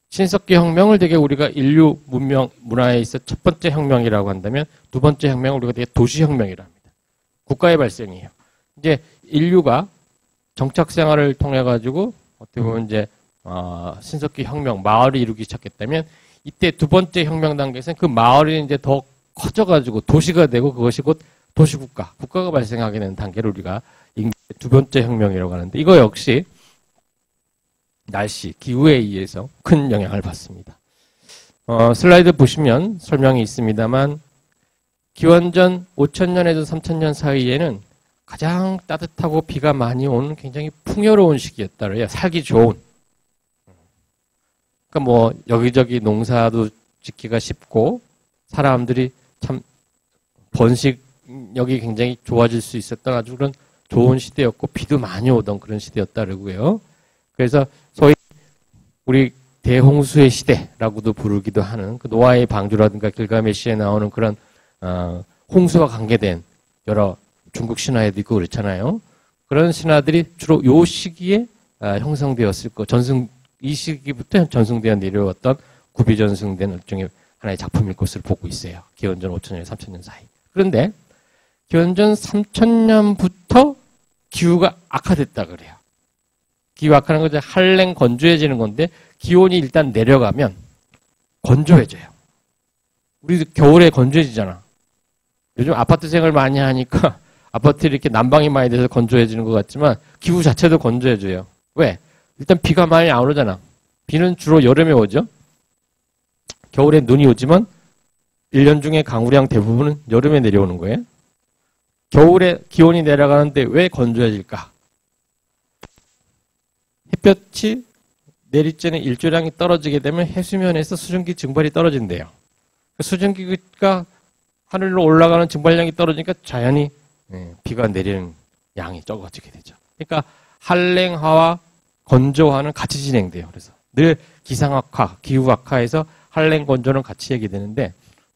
신석기 혁명을 되게 우리가 인류 문화에 있어 첫 번째 혁명이라고 한다면 두 번째 혁명을 우리가 되게 도시혁명이라 합니다. 국가의 발생이에요. 이제 인류가 정착 생활을 통해 가지고 어떻게 보면 이제 신석기 혁명 마을을 이루기 시작했다면 이때 두 번째 혁명 단계에서는 그 마을이 이제 더 커져가지고 도시가 되고 그것이 곧 국가가 발생하게 되는 단계를 우리가 두 번째 혁명이라고 하는데 이거 역시 날씨, 기후에 의해서 큰 영향을 받습니다. 슬라이드 보시면 설명이 있습니다만 기원전 5,000년에서 3,000년 사이에는 가장 따뜻하고 비가 많이 오는 굉장히 풍요로운 시기였다 그래요. 살기 좋은. 그러니까 뭐 여기저기 농사도 짓기가 쉽고 사람들이 참 번식력이 굉장히 좋아질 수 있었던 아주 그런 좋은 시대였고 비도 많이 오던 그런 시대였다 그러고요. 그래서 소위 우리 대홍수의 시대라고도 부르기도 하는 그 노아의 방주라든가 길가메시에 나오는 그런 홍수와 관계된 여러 중국 신화에도 있고 그렇잖아요. 그런 신화들이 주로 요 시기에 형성되었을 거 이 시기부터 전승되어 내려왔던 구비전승된 일종의 하나의 작품일 것으로 보고 있어요. 기원전 5,000년, 3,000년 사이. 그런데 기원전 3,000년부터 기후가 악화됐다 그래요. 기후 악화는 거죠. 한랭 건조해지는 건데 기온이 일단 내려가면 건조해져요. 우리도 겨울에 건조해지잖아. 요즘 아파트 생활 많이 하니까 아파트 이렇게 난방이 많이 돼서 건조해지는 것 같지만 기후 자체도 건조해져요. 왜? 일단 비가 많이 안 오잖아. 비는 주로 여름에 오죠. 겨울에 눈이 오지만 1년 중에 강우량 대부분은 여름에 내려오는 거예요. 겨울에 기온이 내려가는데 왜 건조해질까? 햇볕이 내리쬐는 일조량이 떨어지게 되면 해수면에서 수증기 증발이 떨어진대요. 수증기가 하늘로 올라가는 증발량이 떨어지니까 자연히 비가 내리는 양이 적어지게 되죠. 그러니까 한랭화와 건조화는 같이 진행돼요. 그래서 늘 기상악화, 기후악화에서 한랭 건조는 같이 얘기되는데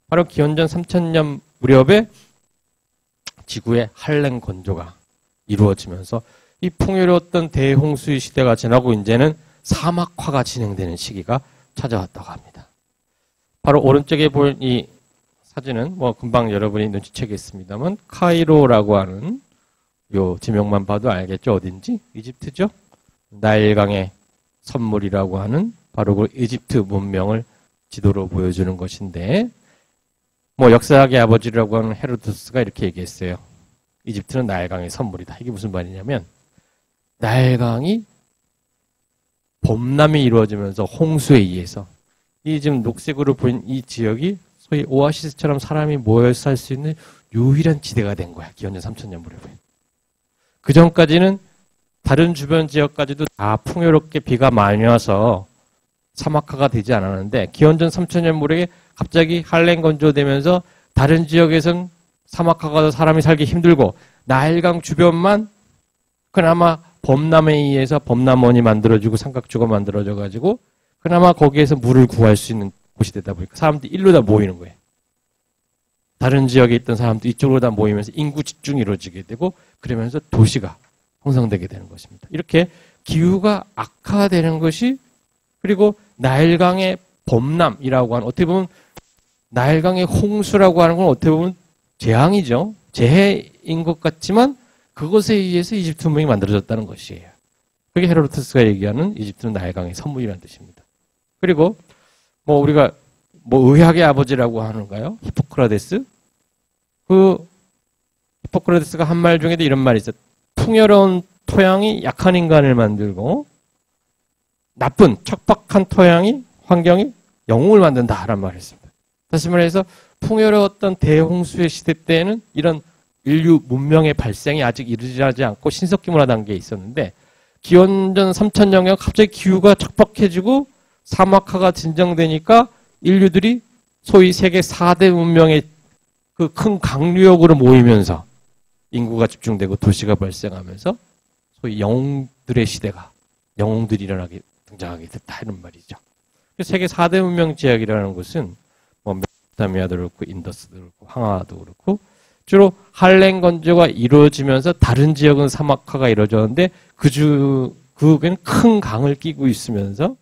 바로 기원전 3,000년 무렵에 지구의 한랭 건조가 이루어지면서 이 풍요로웠던 대홍수의 시대가 지나고 이제는 사막화가 진행되는 시기가 찾아왔다고 합니다. 바로 오른쪽에 보인 이 사진은 뭐 금방 여러분이 눈치채겠습니다만 카이로라고 하는 요 지명만 봐도 알겠죠? 어딘지? 이집트죠? 나일강의 선물이라고 하는 바로 그 이집트 문명을 지도로 보여주는 것인데 뭐 역사학의 아버지라고 하는 헤로도스가 이렇게 얘기했어요. 이집트는 나일강의 선물이다. 이게 무슨 말이냐면 나일강이 범람이 이루어지면서 홍수에 의해서 이 지금 녹색으로 보인 이 지역이 소위 오아시스처럼 사람이 모여 살 수 있는 유일한 지대가 된 거야. 기원전 3,000년 무렵에. 그 전까지는 다른 주변 지역까지도 다 풍요롭게 비가 많이 와서 사막화가 되지 않았는데 기원전 3,000년 무렵에 갑자기 한랭 건조되면서 다른 지역에선 사막화가 돼서 사람이 살기 힘들고 나일강 주변만 그나마 범람에 의해서 범람원이 만들어지고 삼각주가 만들어져가지고 그나마 거기에서 물을 구할 수 있는 곳이 되다 보니까 사람들이 일로 다 모이는 거예요. 다른 지역에 있던 사람도 이쪽으로 다 모이면서 인구 집중이 이루어지게 되고 그러면서 도시가 형성되게 되는 것입니다. 이렇게 기후가 악화되는 것이 그리고 나일강의 범람이라고 하는 어떻게 보면 나일강의 홍수라고 하는 건 어떻게 보면 재앙이죠. 재해인 것 같지만 그것에 의해서 이집트 문명이 만들어졌다는 것이에요. 그게 헤로도토스가 얘기하는 이집트는 나일강의 선물이라는 뜻입니다. 그리고 뭐 우리가 뭐 의학의 아버지라고 하는가요? 히포크라테스? 그 히포크라테스가 한 말 중에도 이런 말이 있어요. 풍요로운 토양이 약한 인간을 만들고 나쁜 척박한 토양이 환경이 영웅을 만든다라는 말을 했습니다. 다시 말해서 풍요로웠던 대홍수의 시대 때에는 이런 인류 문명의 발생이 아직 이르지 않고 신석기문화 단계에 있었는데 기원전 3000년경 갑자기 기후가 척박해지고 사막화가 진정되니까 인류들이 소위 세계 4대 문명의 그 큰 강류역으로 모이면서 인구가 집중되고 도시가 발생하면서 소위 영웅들의 시대가 영웅들이 등장하게 됐다 이런 말이죠. 세계 4대 문명 지역이라는 것은 뭐 메소포타미아도 그렇고 인더스도 그렇고 황하도 그렇고 주로 한랭 건조가 이루어지면서 다른 지역은 사막화가 이루어졌는데 그중엔 큰 강을 끼고 있으면서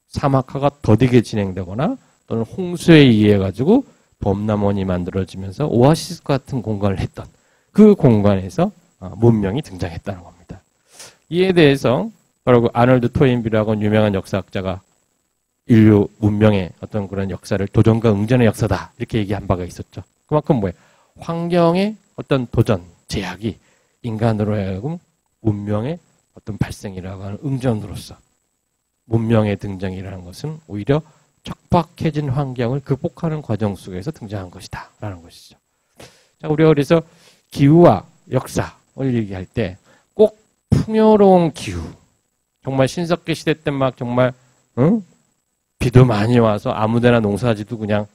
사막화가 더디게 진행되거나 또는 홍수에 의해 가지고 범람원이 만들어지면서 오아시스 같은 공간을 했던 그 공간에서 문명이 등장했다는 겁니다. 이에 대해서 바로 그 아놀드 토인비라고 하는 유명한 역사학자가 인류 문명의 어떤 그런 역사를 도전과 응전의 역사다 이렇게 얘기한 바가 있었죠. 그만큼 뭐예요? 환경의 어떤 도전, 제약이 인간으로 하여금 문명의 어떤 발생이라고 하는 응전으로서 문명의 등장이라는 것은 오히려 척박해진 환경을 극복하는 과정 속에서 등장한 것이다 라는 것이죠. 자, 우리가 그래서 기후와 역사를 얘기할 때 꼭 풍요로운 기후, 정말 신석기 시대 때 막 정말 비도 많이 와서 아무데나 농사지도 그냥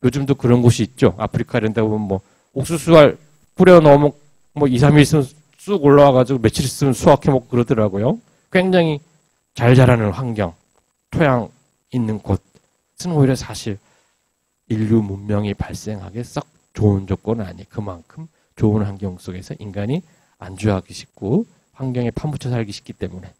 요즘도 그런 곳이 있죠. 아프리카 이런 데 보면 뭐 옥수수알 뿌려 넣으면 뭐 2, 3일 있으면 쑥 올라와가지고 며칠 있으면 수확해 먹고 그러더라고요. 굉장히 잘 자라는 환경, 토양 있는 곳은 오히려 사실 인류 문명이 발생하기 썩 좋은 조건은 아니에요. 그만큼 좋은 환경 속에서 인간이 안주하기 쉽고 환경에 파묻혀 살기 쉽기 때문에.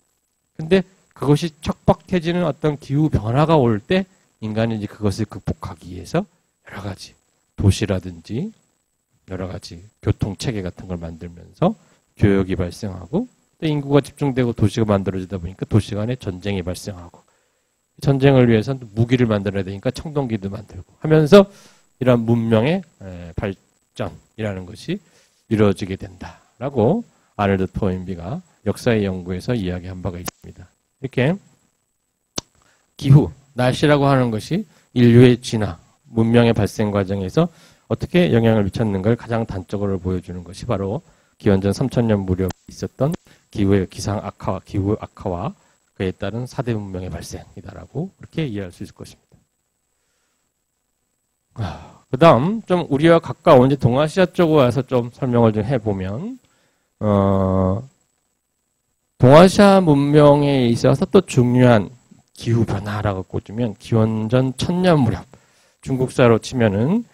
근데 그것이 척박해지는 어떤 기후 변화가 올 때 인간이 이제 그것을 극복하기 위해서 여러 가지 도시라든지 여러 가지 교통 체계 같은 걸 만들면서 교역이 발생하고 또 인구가 집중되고 도시가 만들어지다 보니까 도시 간에 전쟁이 발생하고 전쟁을 위해서는 무기를 만들어야 되니까 청동기도 만들고 하면서 이런 문명의 발전이라는 것이 이루어지게 된다라고 아놀드 토인비가 역사의 연구에서 이야기한 바가 있습니다. 이렇게 기후, 날씨라고 하는 것이 인류의 진화, 문명의 발생 과정에서 어떻게 영향을 미쳤는가를 가장 단적으로 보여주는 것이 바로 기원전 3000년 무렵에 있었던 기후의 기상 악화와 기후 악화와 그에 따른 4대 문명의 발생이다라고 그렇게 이해할 수 있을 것입니다. 그 다음 좀 우리와 가까운 이제 동아시아 쪽으로 와서 좀 설명을 좀 해보면 동아시아 문명에 있어서 또 중요한 기후 변화라고 꼽으면 기원전 1000년 무렵 중국사로 치면은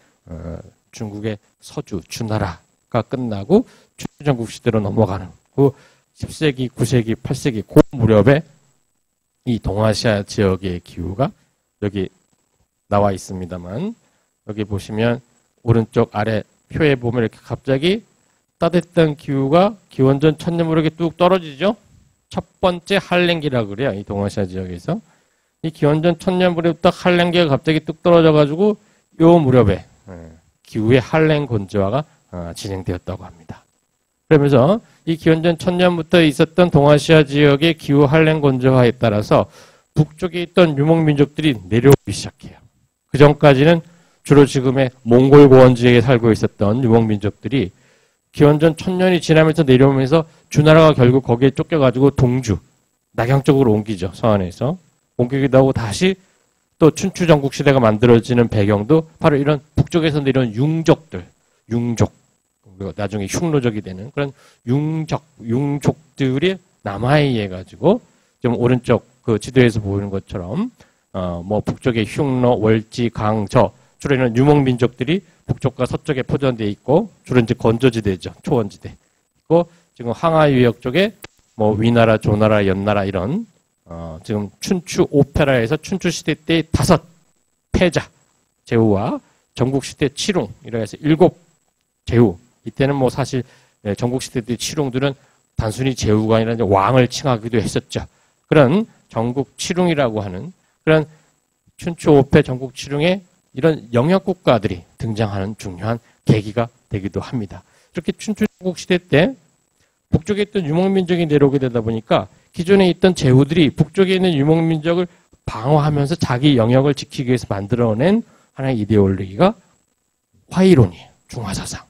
중국의 서주 주나라가 끝나고 중전국 시대로 넘어가는 그 10세기, 9세기, 8세기 그 무렵에 이 동아시아 지역의 기후가 여기 나와 있습니다만 여기 보시면 오른쪽 아래 표에 보면 이렇게 갑자기 따뜻한 기후가 기원전 1000년 무렵에 뚝 떨어지죠. 첫 번째 한랭기라고 그래요. 이 동아시아 지역에서. 이 기원전 1000년 무렵부터 한랭기가 갑자기 뚝 떨어져가지고 요 무렵에 기후의 한랭 건조화가 진행되었다고 합니다. 그러면서 이 기원전 1000년부터 있었던 동아시아 지역의 기후 한랭 건조화에 따라서 북쪽에 있던 유목민족들이 내려오기 시작해요. 그 전까지는 주로 지금의 몽골 고원 지역에 살고 있었던 유목민족들이 기원전 1000년이 지나면서 내려오면서 주나라가 결국 거기에 쫓겨가지고 동주, 낙양 쪽으로 옮기죠. 서안에서. 옮기기도 하고 다시 또 춘추 전국 시대가 만들어지는 배경도 바로 이런 북쪽에서 내려온 융족들, 융족, 나중에 흉노족이 되는 그런 융족들이 남하에 의해 가지고 좀 오른쪽 그 지도에서 보이는 것처럼 뭐 북쪽에 흉노, 월지, 강저 주로 이런 유목민족들이 북쪽과 서쪽에 포전되어 있고 주로 이제 건조지대죠. 초원지대. 있고 지금 황하 유역 쪽에 뭐 위나라, 조나라, 연나라 이런 지금 춘추 오페라에서 춘추 시대 때 5 패자 제후와 전국 시대 7웅 이라 해서 7 제후. 이때는 뭐 사실 전국시대 때 칠웅들은 단순히 제후가 아니라 이제 왕을 칭하기도 했었죠. 그런 전국칠웅이라고 하는 그런 춘추 5패 전국칠웅의 이런 영역국가들이 등장하는 중요한 계기가 되기도 합니다. 이렇게 춘추 전국시대 때 북쪽에 있던 유목민족이 내려오게 되다 보니까 기존에 있던 제후들이 북쪽에 있는 유목민족을 방어하면서 자기 영역을 지키기 위해서 만들어낸 하나의 이데올로기가 화이론이에요. 중화사상.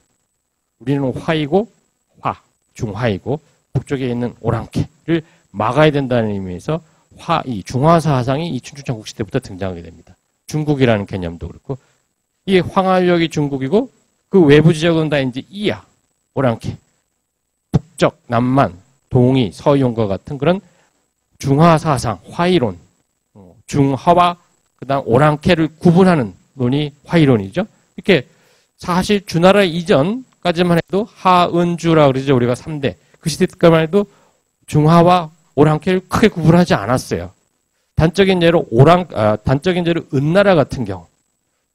우리는 화이고 중화이고 북쪽에 있는 오랑캐를 막아야 된다는 의미에서 이 중화사상이 이 춘추 전국시대부터 등장하게 됩니다. 중국이라는 개념도 그렇고 이 황하역이 중국이고 그 외부 지역은 다 이제 이야, 오랑캐, 북적, 남만, 동이, 서용과 같은 그런 중화사상, 화이론, 중화와 그다음 오랑캐를 구분하는 논이 화이론이죠. 이렇게 사실 주나라 이전까지만 해도 하은주라 그러죠. 우리가 3대. 그 시대 때까지만 해도 중화와 오랑캐를 크게 구분하지 않았어요. 단적인 예로 은나라 같은 경우.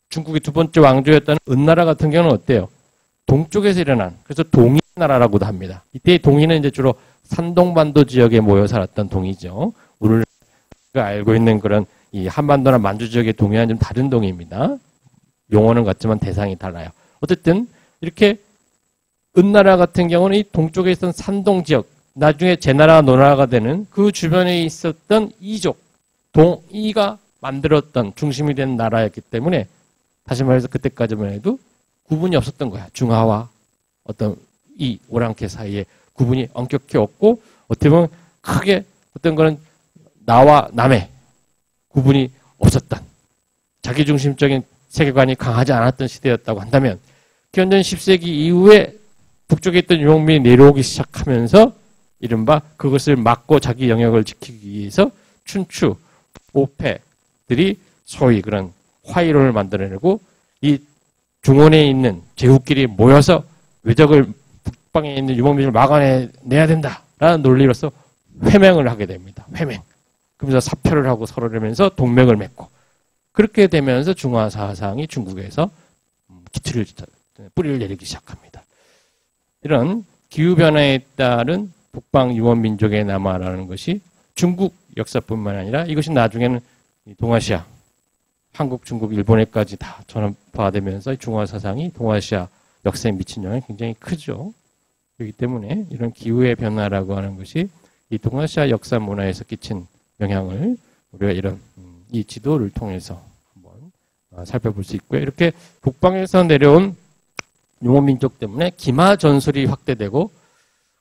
중국의 두 번째 왕조였다는 은나라 같은 경우는 어때요? 동쪽에서 일어난, 그래서 동이나라라고도 합니다. 이때 동이는 이제 주로 산동반도 지역에 모여 살았던 동이죠. 우리가 알고 있는 그런 이 한반도나 만주 지역의 동이와는 좀 다른 동이입니다. 용어는 같지만 대상이 달라요. 어쨌든 이렇게 은나라 같은 경우는 이 동쪽에 있던 산동 지역, 나중에 제나라, 노나라가 되는 그 주변에 있었던 이족, 동이가 만들었던 중심이 된 나라였기 때문에 다시 말해서 그때까지만 해도 구분이 없었던 거야. 중화와 어떤 이 오랑캐 사이에 구분이 엄격히 없고 어떻게 보면 크게 어떤 거는 나와 남의 구분이 없었던 자기중심적인 세계관이 강하지 않았던 시대였다고 한다면 기원전 10세기 이후에 북쪽에 있던 유목민이 내려오기 시작하면서 이른바 그것을 막고 자기 영역을 지키기 위해서 춘추, 5패들이 소위 그런 화이론을 만들어내고 이 중원에 있는 제후끼리 모여서 외적을 북방에 있는 유목민을 막아내야 된다라는 논리로서 회맹을 하게 됩니다. 회맹. 그러면서 사표를 하고 서로르면서 동맹을 맺고 그렇게 되면서 중화사상이 중국에서 뿌리를 내리기 시작합니다. 이런 기후변화에 따른 북방 유목민족의 남하라는 것이 중국 역사뿐만 아니라 이것이 나중에는 동아시아, 한국, 중국, 일본에까지 다 전파되면서 중화사상이 동아시아 역사에 미친 영향이 굉장히 크죠. 그렇기 때문에 이런 기후의 변화라고 하는 것이 이 동아시아 역사 문화에서 끼친 영향을 우리가 이런 이 지도를 통해서 한번 살펴볼 수 있고요. 이렇게 북방에서 내려온 유목민족 때문에 기마 전술이 확대되고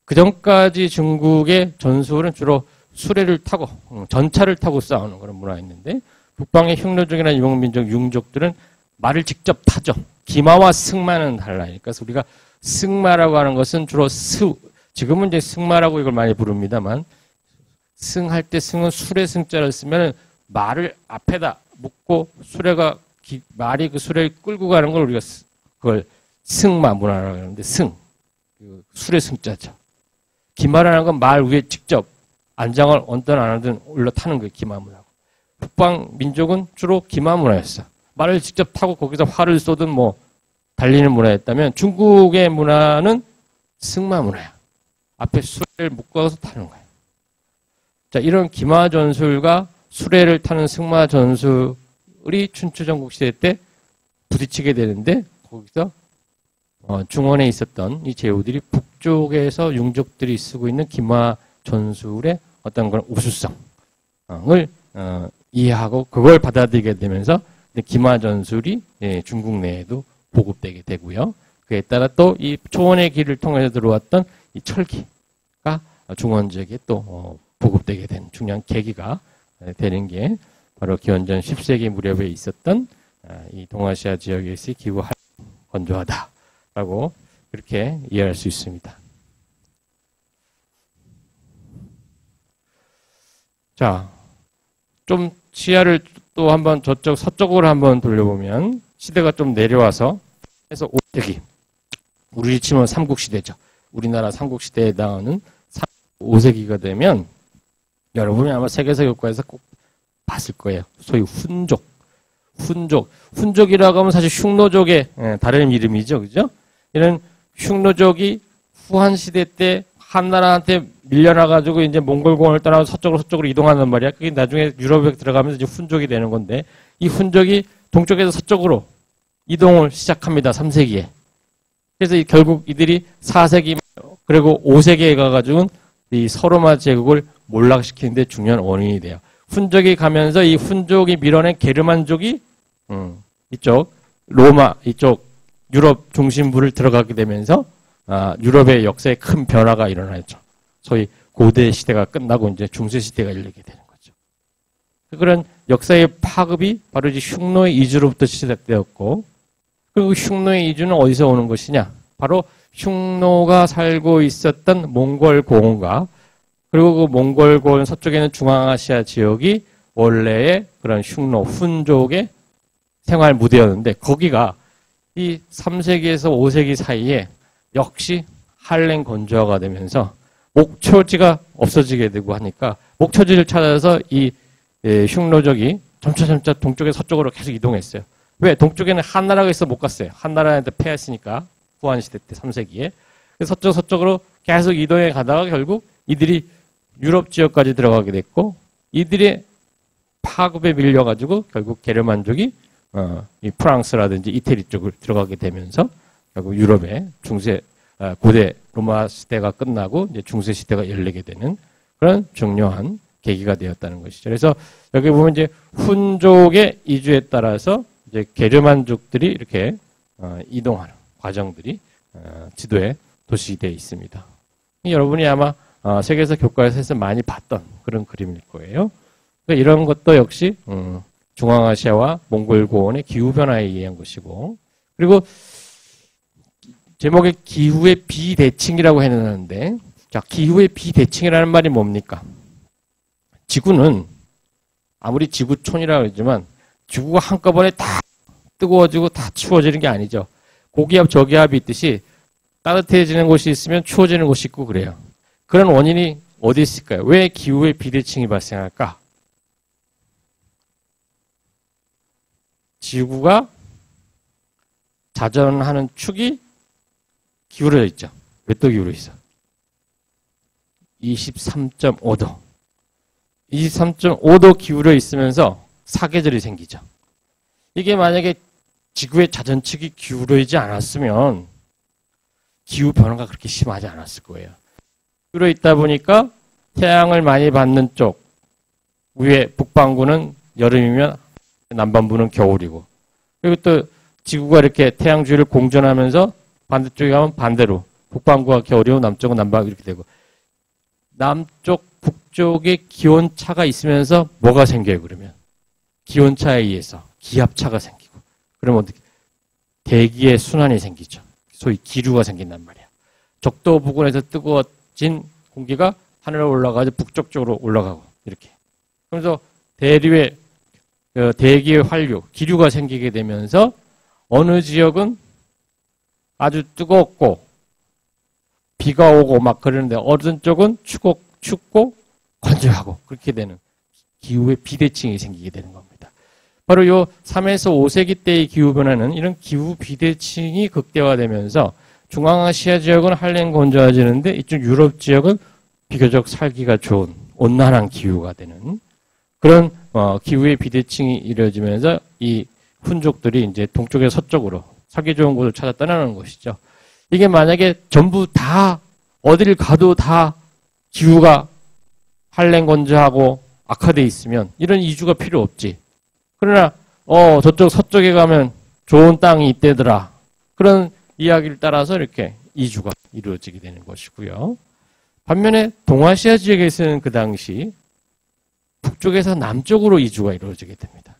그 전까지 중국의 전술은 주로 수레를 타고 전차를 타고 싸우는 그런 문화였는데 북방의 흉노족이나 유목민족 융족들은 말을 직접 타죠. 기마와 승마는 달라요. 그래서 우리가 승마라고 하는 것은 주로 지금은 이제 승마라고 이걸 많이 부릅니다만 승할 때 승은 수레 승자를 쓰면 말을 앞에다 묶고 수레가 말이 그 수레를 끌고 가는 걸 우리가 그걸 승마 문화라고 하는데 수레 승자죠. 기마라는 건 말 위에 직접 안장을 얹든 안 하든 올라타는 거예요. 기마 문화고. 북방 민족은 주로 기마 문화였어. 말을 직접 타고 거기서 활을 쏘든 뭐 달리는 문화였다면 중국의 문화는 승마 문화야. 앞에 수레를 묶어서 타는 거예요. 자, 이런 기마 전술과 수레를 타는 승마 전술이 춘추 전국 시대 때 부딪히게 되는데 거기서 중원에 있었던 이 제후들이 북쪽에서 융족들이 쓰고 있는 기마 전술의 어떤 그런 우수성을 이해하고 그걸 받아들이게 되면서 기마 전술이 중국 내에도 보급되게 되고요. 그에 따라 또 이 초원의 길을 통해서 들어왔던 이 철기가 중원 지역에 또 보급되게 된 중요한 계기가 되는 게 바로 기원전 10세기 무렵에 있었던 이 동아시아 지역에서의 기후 건조하다라고 그렇게 이해할 수 있습니다. 자, 좀 시야를 또 한번 저쪽 서쪽으로 한번 돌려보면 시대가 좀 내려와서 해서 5세기 우리 치면 삼국시대죠. 우리나라 삼국시대에 해당하는 5세기가 되면 여러분이 아마 세계사 교과에서 꼭 봤을 거예요. 소위 훈족이라고 하면 사실 흉노족의 다른 이름이죠. 그죠? 이런 흉노족이 후한 시대 때 한나라한테 밀려나가지고 이제 몽골공원을 떠나서 서쪽으로 이동하는 말이야. 그게 나중에 유럽에 들어가면서 이제 훈족이 되는 건데 이 훈족이 동쪽에서 서쪽으로 이동을 시작합니다. 3세기에. 그래서 결국 이들이 4세기 그리고 5세기에 가가지고 이 서로마 제국을 몰락시키는데 중요한 원인이 돼요. 훈족이 가면서 이 훈족이 밀어낸 게르만족이 이쪽 로마 이쪽 유럽 중심부를 들어가게 되면서 유럽의 역사에 큰 변화가 일어나죠. 소위 고대 시대가 끝나고 이제 중세 시대가 열리게 되는 거죠. 그런 역사의 파급이 바로 이제 흉노의 이주로부터 시작되었고, 그리고 흉노의 이주는 어디서 오는 것이냐? 바로 흉노가 살고 있었던 몽골 고원과 그리고 그 몽골 고원 서쪽에는 중앙아시아 지역이 원래의 그런 흉노 훈족의 생활 무대였는데 거기가 이 3세기에서 5세기 사이에 역시 한랭 건조화가 되면서 목초지가 없어지게 되고 하니까 목초지를 찾아서 이 흉노족이 점차 동쪽에서 서쪽으로 계속 이동했어요. 왜? 동쪽에는 한나라가 있어 못 갔어요. 한나라한테 패했으니까 후한시대 때 3세기에. 그래서 서쪽으로 계속 이동해 가다가 결국 이들이 유럽 지역까지 들어가게 됐고 이들의 파급에 밀려가지고 결국 게르만족이 이 프랑스라든지 이태리 쪽을 들어가게 되면서 결국 유럽의 고대 로마 시대가 끝나고 이제 중세 시대가 열리게 되는 그런 중요한 계기가 되었다는 것이죠. 그래서 여기 보면 이제 훈족의 이주에 따라서 이제 게르만족들이 이렇게 이동하는 과정들이 지도에 도시되어 있습니다. 여러분이 아마 세계에서 교과서에서 많이 봤던 그런 그림일 거예요. 그러니까 이런 것도 역시 중앙아시아와 몽골 고원의 기후 변화에 의한 것이고, 그리고 제목에 기후의 비대칭이라고 해놨는데, 자, 기후의 비대칭이라는 말이 뭡니까? 지구는 아무리 지구촌이라고 하지만 지구가 한꺼번에 다 뜨거워지고 다 추워지는 게 아니죠. 고기압, 저기압이 있듯이 따뜻해지는 곳이 있으면 추워지는 곳이 있고 그래요. 그런 원인이 어디 있을까요? 왜 기후의 비대칭이 발생할까? 지구가 자전하는 축이 기울어져 있죠. 몇 도 기울어 있어? 23.5도. 23.5도 기울어 있으면서 사계절이 생기죠. 이게 만약에 지구의 자전축이 기울어지지 않았으면 기후 변화가 그렇게 심하지 않았을 거예요. 기울어 있다 보니까 태양을 많이 받는 쪽, 위에 북반구는 여름이면 남반부는 겨울이고, 그리고 또 지구가 이렇게 태양 주위를 공전하면서 반대쪽에 가면 반대로 북반구가 겨울이고 남쪽은 남반구 이렇게 되고, 남쪽, 북쪽에 기온차가 있으면서 뭐가 생겨요, 그러면? 기온차에 의해서 기압차가 생기고, 그러면 어떻게? 대기의 순환이 생기죠. 소위 기류가 생긴단 말이야. 적도 부근에서 뜨거워진 공기가 하늘에 올라가서 북쪽 쪽으로 올라가고, 이렇게. 그래서 대류의, 대기의 환류, 기류가 생기게 되면서 어느 지역은 아주 뜨겁고, 비가 오고 막 그러는데 어떤 쪽은 춥고 건조하고 그렇게 되는 기후의 비대칭이 생기게 되는 겁니다. 바로 요 3에서 5세기 때의 기후변화는 이런 기후 비대칭이 극대화되면서 중앙아시아 지역은 한랭 건조해지는데 이쪽 유럽 지역은 비교적 살기가 좋은 온난한 기후가 되는 그런 기후의 비대칭이 이루어지면서 이 훈족들이 이제 동쪽에서 서쪽으로 살기 좋은 곳을 찾아 떠나는 것이죠. 이게 만약에 전부 다 어디를 가도 다 기후가 한랭 건조하고 악화되어 있으면 이런 이주가 필요 없지. 그러나 저쪽 서쪽에 가면 좋은 땅이 있대더라. 그런 이야기를 따라서 이렇게 이주가 이루어지게 되는 것이고요. 반면에 동아시아 지역에서는 그 당시 북쪽에서 남쪽으로 이주가 이루어지게 됩니다.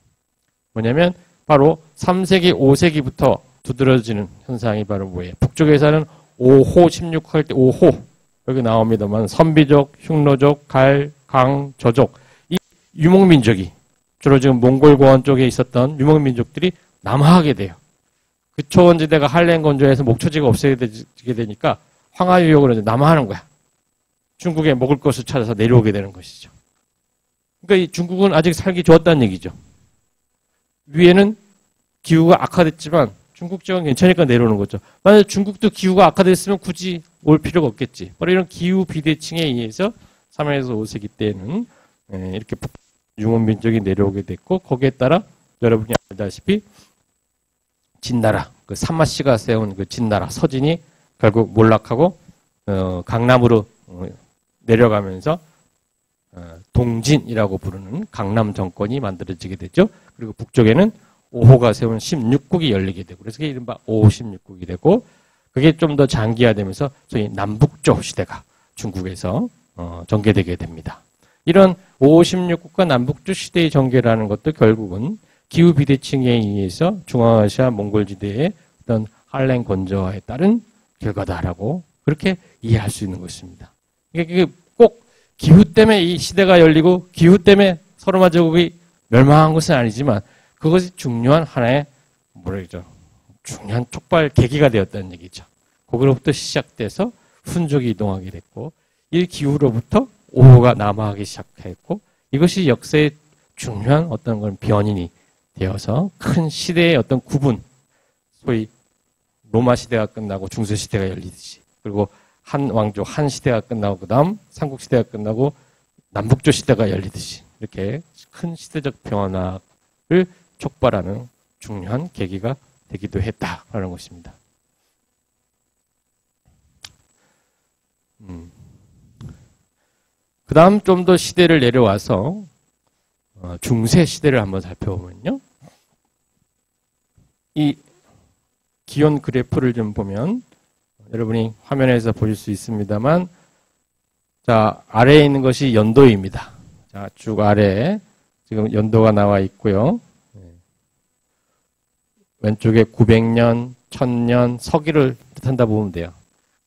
뭐냐면 바로 3세기, 5세기부터 두드러지는 현상이 바로 뭐예요? 북쪽에서는 5호, 16호 할 때 5호 여기 나옵니다만 선비족, 흉노족, 갈, 강, 저족 이 유목민족이 주로 지금 몽골 고원 쪽에 있었던 유목민족들이 남하하게 돼요. 그 초원지대가 한랭 건조해서 목초지가 없어지게 되니까 황하유역으로 남하하는 거야. 중국에 먹을 것을 찾아서 내려오게 되는 것이죠. 그러니까 이 중국은 아직 살기 좋았다는 얘기죠. 위에는 기후가 악화됐지만 중국 지역은 괜찮으니까 내려오는 거죠. 만약 중국도 기후가 악화됐으면 굳이 올 필요가 없겠지. 바로 이런 기후 비대칭에 의해서 3에서 5세기 때는 이렇게 유목민족이 내려오게 됐고, 거기에 따라 여러분이 알다시피 진나라, 그 산마씨가 세운 그 진나라 서진이 결국 몰락하고 강남으로 내려가면서 동진이라고 부르는 강남 정권이 만들어지게 되죠. 그리고 북쪽에는 오호가 세운 16국이 열리게 되고, 그래서 그게 이른바 5, 16국이 되고, 그게 좀 더 장기화되면서 소위 남북조 시대가 중국에서 전개되게 됩니다. 이런 5, 16국과 남북조 시대의 전개라는 것도 결국은 기후 비대칭에 의해서 중앙아시아 몽골지대의 어떤 한랭 건조화에 따른 결과다라고 그렇게 이해할 수 있는 것입니다. 이게 꼭 기후 때문에 이 시대가 열리고 기후 때문에 서로마 제국이 멸망한 것은 아니지만 그것이 중요한 하나의 뭐라죠? 중요한 촉발 계기가 되었다는 얘기죠. 거기로부터 시작돼서 훈족이 이동하게 됐고, 이 기후로부터 오호가 남하하기 시작했고, 이것이 역사의 중요한 어떤 건 변인이 되어서 큰 시대의 어떤 구분, 소위 로마 시대가 끝나고 중세 시대가 열리듯이, 그리고 한 왕조 한 시대가 끝나고 그다음 삼국 시대가 끝나고 남북조 시대가 열리듯이 이렇게 큰 시대적 변화를 촉발하는 중요한 계기가 되기도 했다라는 것입니다. 그 다음 좀 더 시대를 내려와서 중세 시대를 한번 살펴보면요. 이 기온 그래프를 좀 보면 여러분이 화면에서 보실 수 있습니다만, 자, 아래에 있는 것이 연도입니다. 자, 쭉 아래에 지금 연도가 나와 있고요. 왼쪽에 900년, 1000년, 서기를 뜻한다 보면 돼요.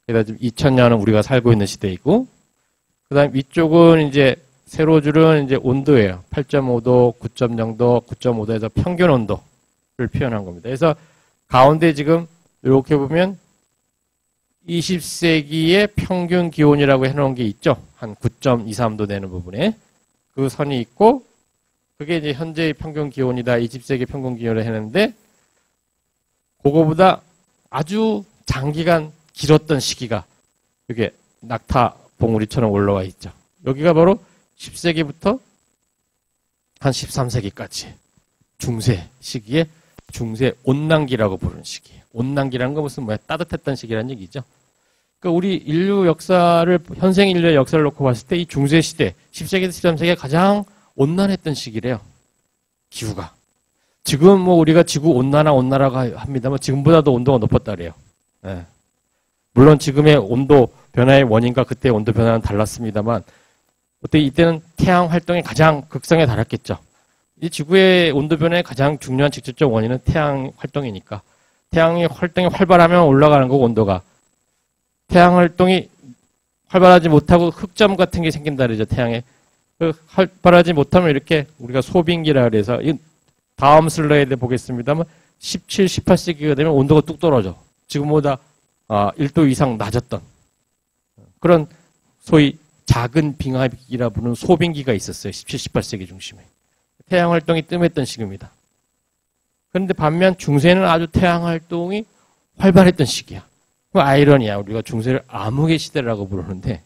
그래서 지금 2000년은 우리가 살고 있는 시대이고, 그 다음 위쪽은 이제 세로줄은 이제 온도예요. 8.5도, 9.0도, 9.5도에서 평균 온도를 표현한 겁니다. 그래서 가운데 지금 이렇게 보면 20세기의 평균 기온이라고 해놓은 게 있죠. 한 9.23도 되는 부분에 그 선이 있고, 그게 이제 현재의 평균 기온이다. 20세기 평균 기온을 했는데, 그거보다 아주 장기간 길었던 시기가 이게 낙타 봉우리처럼 올라와 있죠. 여기가 바로 10세기부터 한 13세기까지 중세 시기에 중세 온난기라고 부르는 시기예요. 온난기라는 건 무슨 뭐야? 따뜻했던 시기라는 얘기죠. 그러니까 우리 인류 역사를, 현생 인류의 역사를 놓고 봤을 때 이 중세 시대, 10세기에서 13세기가 가장 온난했던 시기래요. 기후가. 지금 뭐 우리가 지구 온난화가 합니다만 지금보다도 온도가 높았다 그래요. 네. 물론 지금의 온도 변화의 원인과 그때의 온도 변화는 달랐습니다만, 어때 이때는 태양 활동이 가장 극성에 달했겠죠. 이 지구의 온도 변화의 가장 중요한 직접적 원인은 태양 활동이니까, 태양의 활동이 활발하면 올라가는 거고, 온도가. 태양 활동이 활발하지 못하고 흑점 같은 게 생긴다 그러죠. 태양에. 활발하지 못하면 이렇게 우리가 소빙기라 그래서, 다음 슬라이드에 보겠습니다만 17, 18세기가 되면 온도가 뚝 떨어져. 지금보다 1도 이상 낮았던 그런 소위 작은 빙하기라 부르는 소빙기가 있었어요. 17, 18세기 중심에. 태양 활동이 뜸했던 시기입니다. 그런데 반면 중세는 아주 태양 활동이 활발했던 시기야. 그 아이러니야. 우리가 중세를 암흑의 시대라고 부르는데,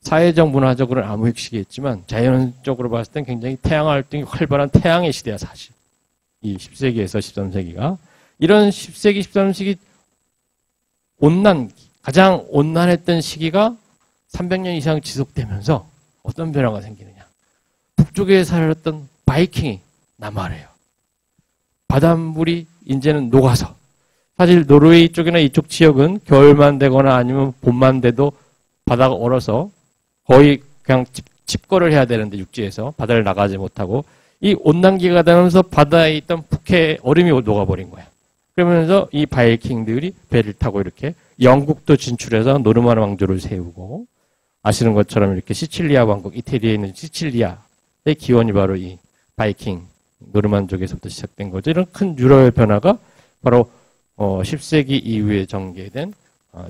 사회적 문화적으로는 암흑의 시기였지만 자연적으로 봤을 땐 굉장히 태양 활동이 활발한 태양의 시대야, 사실. 이 10세기에서 13세기가. 이런 10세기, 13세기 가장 온난했던 시기가 300년 이상 지속되면서 어떤 변화가 생기느냐. 북쪽에 살았던 바이킹이 남하래요. 바닷물이 이제는 녹아서. 사실 노르웨이 쪽이나 이쪽 지역은 겨울만 되거나 아니면 봄만 돼도 바다가 얼어서 거의 그냥 칩거를 해야 되는데, 육지에서 바다를 나가지 못하고 이 온난기가 되면서 바다에 있던 북해 얼음이 녹아버린 거야. 그러면서 이 바이킹들이 배를 타고 이렇게 영국도 진출해서 노르만 왕조를 세우고, 아시는 것처럼 이렇게 시칠리아 왕국, 이태리에 있는 시칠리아의 기원이 바로 이 바이킹 노르만족에서부터 시작된 거죠. 이런 큰 유럽의 변화가 바로 10세기 이후에 전개된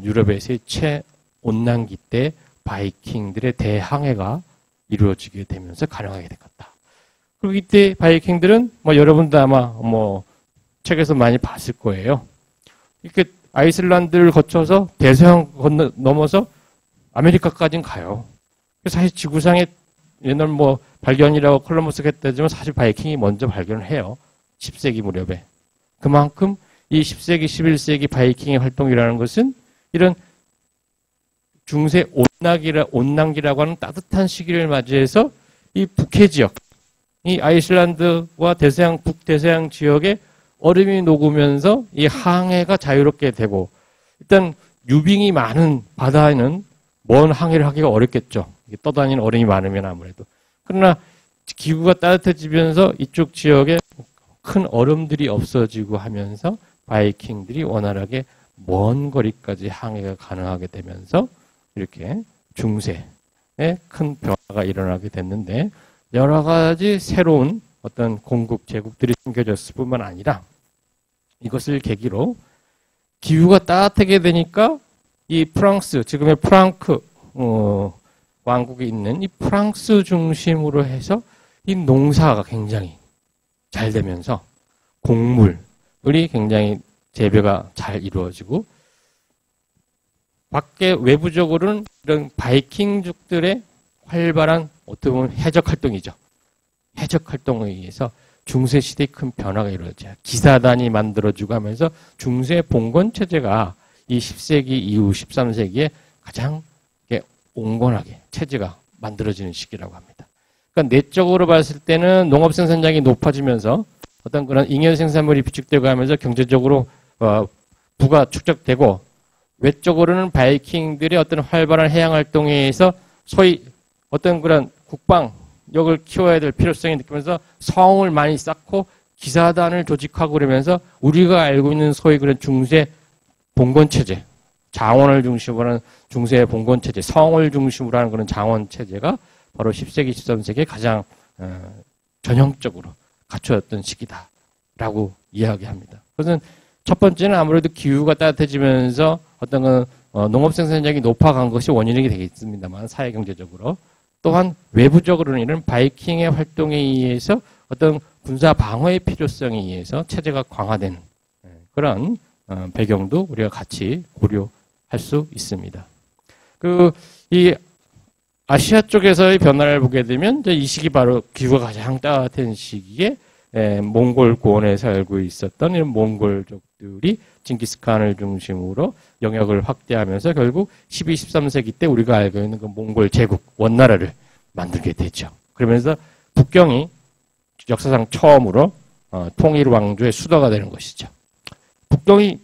유럽에서의 최온난기 때 바이킹들의 대항해가 이루어지게 되면서 가능하게 됐다. 그리고 이때 바이킹들은 여러분도 아마 책에서 많이 봤을 거예요. 이렇게 아이슬란드를 거쳐서 대서양 넘어서 아메리카까지는 가요. 사실 지구상의 옛날 뭐 발견이라고 콜럼버스가 했다지만 사실 바이킹이 먼저 발견을 해요. 10세기 무렵에. 그만큼 이 10세기, 11세기 바이킹의 활동이라는 것은 이런 중세 온난기라고 하는 따뜻한 시기를 맞이해서 이 북해 지역, 이 아이슬란드와 대서양, 북대서양 지역에 얼음이 녹으면서 이 항해가 자유롭게 되고, 일단 유빙이 많은 바다에는 먼 항해를 하기가 어렵겠죠. 떠다니는 얼음이 많으면 아무래도. 그러나 기후가 따뜻해지면서 이쪽 지역에 큰 얼음들이 없어지고 하면서 바이킹들이 원활하게 먼 거리까지 항해가 가능하게 되면서 이렇게 중세에 큰 변화가 일어나게 됐는데, 여러 가지 새로운 어떤 공국, 제국들이 생겨졌을 뿐만 아니라 이것을 계기로 기후가 따뜻하게 되니까 이 프랑스, 지금의 프랑크 왕국에 있는 이 프랑스 중심으로 해서 이 농사가 굉장히 잘 되면서 곡물이 굉장히 재배가 잘 이루어지고, 밖에 외부적으로는 이런 바이킹족들의 활발한 어떻게 보면 해적 활동이죠. 해적 활동에 의해서 중세 시대에 큰 변화가 이루어져요. 기사단이 만들어지고 하면서 중세 봉건 체제가 이 10세기 이후 13세기에 가장 온건하게 체제가 만들어지는 시기라고 합니다. 그러니까 내적으로 봤을 때는 농업 생산량이 높아지면서 어떤 그런 잉여 생산물이 비축되고 하면서 경제적으로 부가 축적되고, 외적으로는 바이킹들의 어떤 활발한 해양 활동에 의해서 소위 어떤 그런 국방력을 키워야 될 필요성이 느끼면서 성을 많이 쌓고 기사단을 조직하고 그러면서 우리가 알고 있는 소위 그런 중세 봉건체제, 장원을 중심으로 하는 중세 봉건체제, 성을 중심으로 하는 그런 장원체제가 바로 10세기, 13세기에 가장 전형적으로 갖춰졌던 시기다라고 이야기합니다. 그것은 첫 번째는 아무래도 기후가 따뜻해지면서 어떤 건 농업 생산량이 높아간 것이 원인이 되겠습니다만, 사회 경제적으로 또한 외부적으로는 이런 바이킹의 활동에 의해서 어떤 군사 방어의 필요성에 의해서 체제가 강화된 그런 배경도 우리가 같이 고려할 수 있습니다. 이 아시아 쪽에서의 변화를 보게 되면 이제 이 시기 바로 기후가 가장 따뜻한 시기에 몽골 고원에 살고 있었던 이런 몽골족들이 징기스칸을 중심으로 영역을 확대하면서 결국 12, 13세기 때 우리가 알고 있는 그 몽골 제국, 원나라를 만들게 되죠. 그러면서 북경이 역사상 처음으로 통일 왕조의 수도가 되는 것이죠. 북경이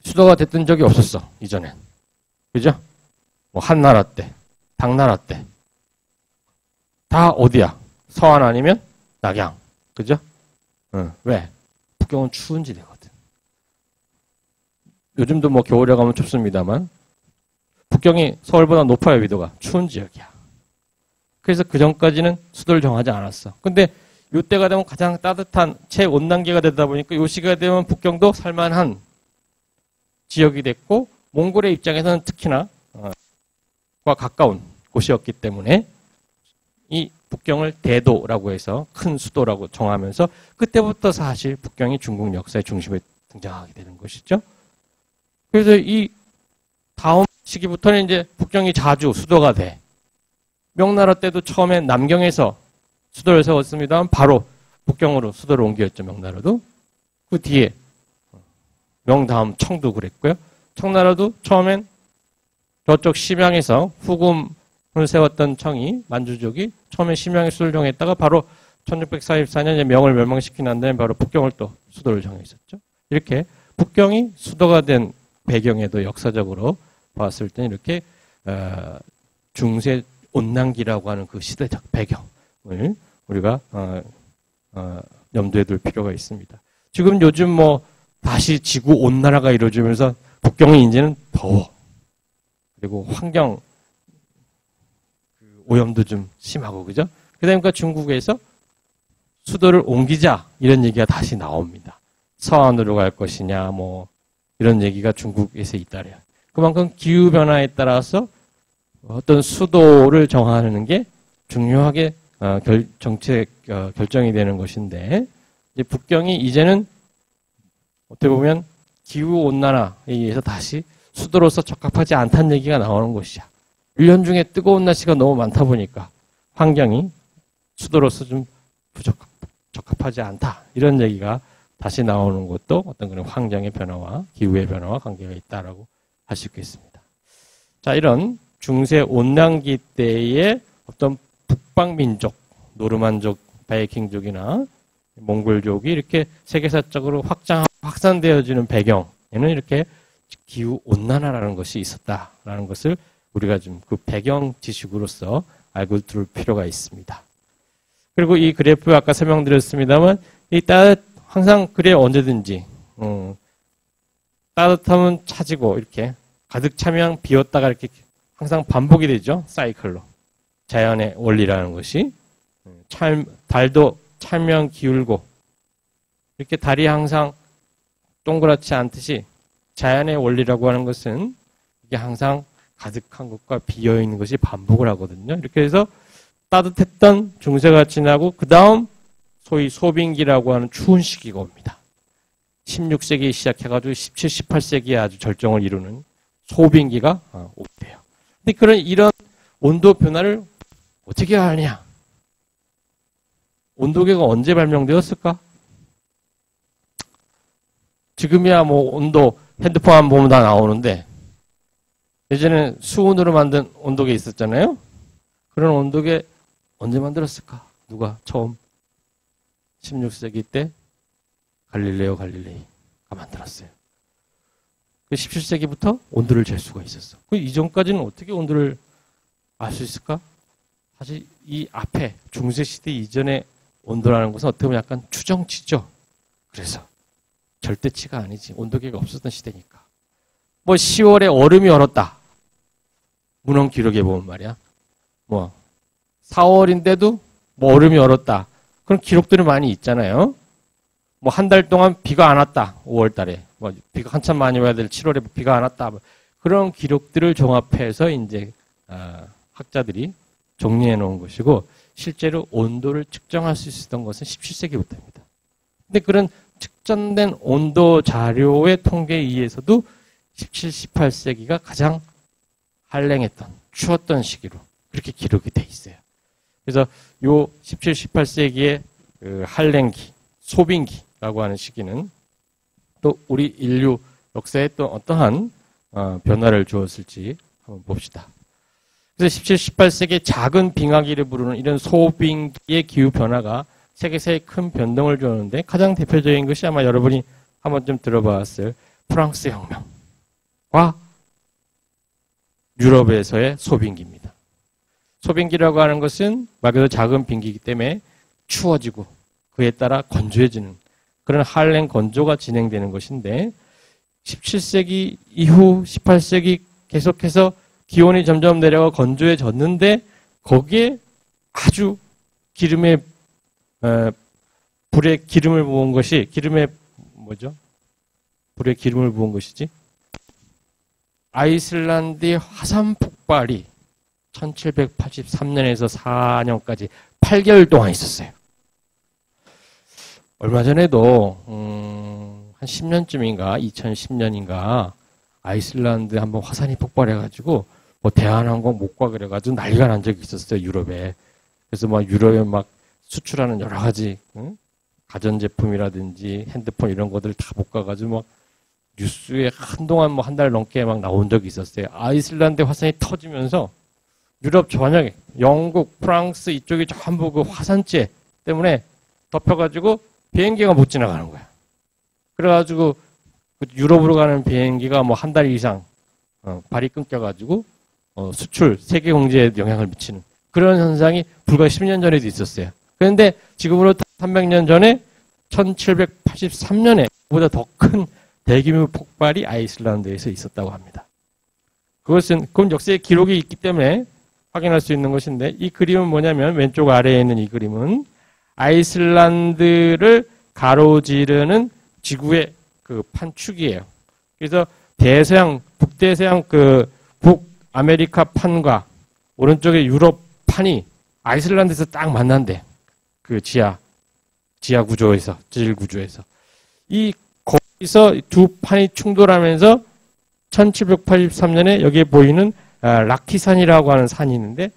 수도가 됐던 적이 없었어, 이전엔. 그죠? 뭐 한나라 때, 당나라 때. 다 어디야? 서안 아니면 낙양. 그죠? 왜? 북경은 추운 지대거든. 요즘도 뭐 겨울에 가면 춥습니다만 북경이 서울보다 높아요, 위도가. 추운 지역이야. 그래서 그 전까지는 수도를 정하지 않았어. 근데 이때가 되면 가장 따뜻한 최온난기가 되다 보니까 이 시기가 되면 북경도 살만한 지역이 됐고, 몽골의 입장에서는 특히나 과 가까운 곳이었기 때문에 이 북경을 대도라고 해서 큰 수도라고 정하면서 그때부터 사실 북경이 중국 역사의 중심에 등장하게 되는 것이죠. 그래서 이 다음 시기부터는 이제 북경이 자주 수도가 돼. 명나라 때도 처음에 남경에서 수도를 세웠습니다만 바로 북경으로 수도를 옮겼죠, 명나라도. 그 뒤에 명 다음 청도 그랬고요. 청나라도 처음엔 저쪽 심양에서 후금을 세웠던 청이, 만주족이 처음에 심양에 수도를 정했다가 바로 1644년에 명을 멸망시킨 다음에 바로 북경을 또 수도를 정했었죠. 이렇게 북경이 수도가 된 배경에도 역사적으로 봤을 때 이렇게 중세 온난기라고 하는 그 시대적 배경을 우리가 염두에 둘 필요가 있습니다. 지금 요즘 뭐 다시 지구 온난화가 이루어지면서 북경이 이제는 더워. 그리고 환경 오염도 좀 심하고, 그죠? 그러니까 중국에서 수도를 옮기자 이런 얘기가 다시 나옵니다. 서안으로 갈 것이냐 뭐 이런 얘기가 중국에서 있다래요. 그만큼 기후 변화에 따라서 어떤 수도를 정하는 게 중요하게 정책 결정이 되는 것인데, 이제 북경이 이제는 어떻게 보면 기후온난화에 의해서 다시 수도로서 적합하지 않다는 얘기가 나오는 것이야. 1년 중에 뜨거운 날씨가 너무 많다 보니까 환경이 수도로서 좀 적합하지 않다. 이런 얘기가 다시 나오는 것도 어떤 그런 환경의 변화와 기후의 변화와 관계가 있다라고 할 수 있겠습니다. 자, 이런 중세 온난기 때의 어떤 북방민족, 노르만족, 바이킹족이나 몽골족이 이렇게 세계사적으로 확산되어지는 배경에는 이렇게 기후 온난화라는 것이 있었다라는 것을 우리가 좀 그 배경 지식으로서 알고 둘 필요가 있습니다. 그리고 이 그래프 아까 설명드렸습니다만 항상 그래 언제든지 따뜻하면 차지고 이렇게 가득 차면 비었다가 이렇게 항상 반복이 되죠. 사이클로. 자연의 원리라는 것이 달도 차면 기울고 이렇게 달이 항상 동그랗지 않듯이 자연의 원리라고 하는 것은 이게 항상 가득한 것과 비어있는 것이 반복을 하거든요. 이렇게 해서 따뜻했던 중세가 지나고 그 다음 소위 소빙기라고 하는 추운 시기가 옵니다. 16세기 시작해가지고 17, 18세기에 아주 절정을 이루는 소빙기가 온대요. 근데 이런 온도 변화를 어떻게 하느냐? 온도계가 언제 발명되었을까? 지금이야 뭐 온도 핸드폰만 보면 다 나오는데 예전에 수온으로 만든 온도계 있었잖아요. 그런 온도계 언제 만들었을까? 누가 처음? 16세기 때 갈릴레오 갈릴레이가 만들었어요. 17세기부터 온도를 잴 수가 있었어. 그 이전까지는 어떻게 온도를 알 수 있을까? 사실 이 앞에 중세시대 이전의 온도라는 것은 어떻게 보면 약간 추정치죠. 그래서 절대치가 아니지. 온도계가 없었던 시대니까. 뭐 10월에 얼음이 얼었다. 문헌 기록에 보면 말이야. 뭐 4월인데도 뭐 얼음이 얼었다. 그런 기록들이 많이 있잖아요. 뭐 한 달 동안 비가 안 왔다. 5월 달에. 뭐 비가 한참 많이 와야 될 7월에 비가 안 왔다. 그런 기록들을 종합해서 이제 학자들이 정리해 놓은 것이고 실제로 온도를 측정할 수 있었던 것은 17세기부터입니다. 근데 그런 측정된 온도 자료의 통계에 의해서도 17, 18세기가 가장 한랭했던, 추웠던 시기로 그렇게 기록이 돼 있어요. 그래서 요 17, 18세기의 그 한랭기, 소빙기라고 하는 시기는 또 우리 인류 역사에 또 어떠한 변화를 주었을지 한번 봅시다. 그래서 17, 18세기의 작은 빙하기를 부르는 이런 소빙기의 기후 변화가 세계사에 큰 변동을 주었는데 가장 대표적인 것이 아마 여러분이 한 번쯤 들어봤을 프랑스 혁명과 유럽에서의 소빙기입니다. 소빙기라고 하는 것은 말 그대로 작은 빙기이기 때문에 추워지고 그에 따라 건조해지는 그런 한랭 건조가 진행되는 것인데 17세기 이후 18세기 계속해서 기온이 점점 내려가 건조해졌는데 거기에 아주 불에 기름을 부은 것이 불에 기름을 부은 것이지? 아이슬란드의 화산 폭발이 1783년에서 4년까지 8개월 동안 있었어요. 얼마 전에도 한 10년쯤인가 2010년인가 아이슬란드 한번 화산이 폭발해가지고 뭐 대한항공 못 가 그래가지고 난리가 난 적이 있었어요. 유럽에. 그래서 막 유럽에 막 수출하는 여러 가지 가전제품이라든지 핸드폰 이런 것들 다 못 가가지고 막 뉴스에 한동안 뭐 한 달 넘게 막 나온 적이 있었어요. 아이슬란드 화산이 터지면서 유럽 전역에 영국, 프랑스 이쪽이 전부 그 화산재 때문에 덮여가지고 비행기가 못 지나가는 거야. 그래가지고 유럽으로 가는 비행기가 뭐 한 달 이상 발이 끊겨가지고 수출, 세계 경제에 영향을 미치는 그런 현상이 불과 10년 전에도 있었어요. 그런데 지금으로부터 300년 전에 1783년에 보다 더 큰 대규모 폭발이 아이슬란드에서 있었다고 합니다. 그건 역사의 기록이 있기 때문에 확인할 수 있는 것인데 이 그림은 뭐냐면 왼쪽 아래에 있는 이 그림은 아이슬란드를 가로지르는 지구의 그 판축이에요. 그래서 북대서양 그 북아메리카 판과 오른쪽에 유럽 판이 아이슬란드에서 딱 만난대. 그 지하 구조에서, 지질 구조에서. 이 여기서 두 판이 충돌하면서 1783년에 여기에 보이는 라키산이라고 하는 산이 있는데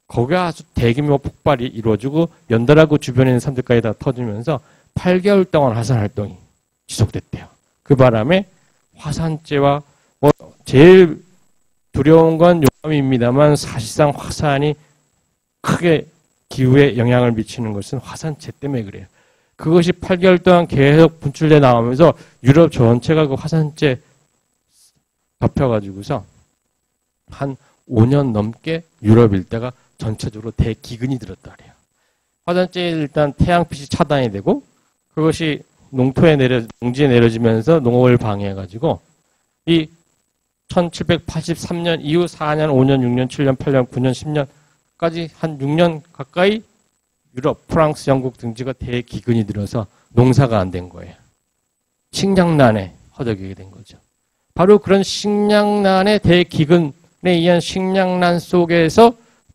거기가 아주 대규모 폭발이 이루어지고 연달아 그 주변에 있는 산들까지 다 터지면서 8개월 동안 화산 활동이 지속됐대요. 그 바람에 화산재와 뭐 제일 두려운 건 용암입니다만 사실상 화산이 크게 기후에 영향을 미치는 것은 화산재 때문에 그래요. 그것이 8개월 동안 계속 분출돼 나오면서 유럽 전체가 그 화산재 덮여가지고서 한 5년 넘게 유럽 일대가 전체적으로 대기근이 들었다 그래요. 화산재에 일단 태양빛이 차단이 되고 그것이 농지에 내려지면서 농업을 방해해가지고 이 1783년 이후 4년, 5년, 6년, 7년, 8년, 9년, 10년까지 한 6년 가까이 유럽, 프랑스, 영국 등지가 대기근이 들어서 농사가 안 된 거예요. 식량난에 허덕이게 된 거죠. 바로 그런 식량난의 대기근에 의한 식량난 속에서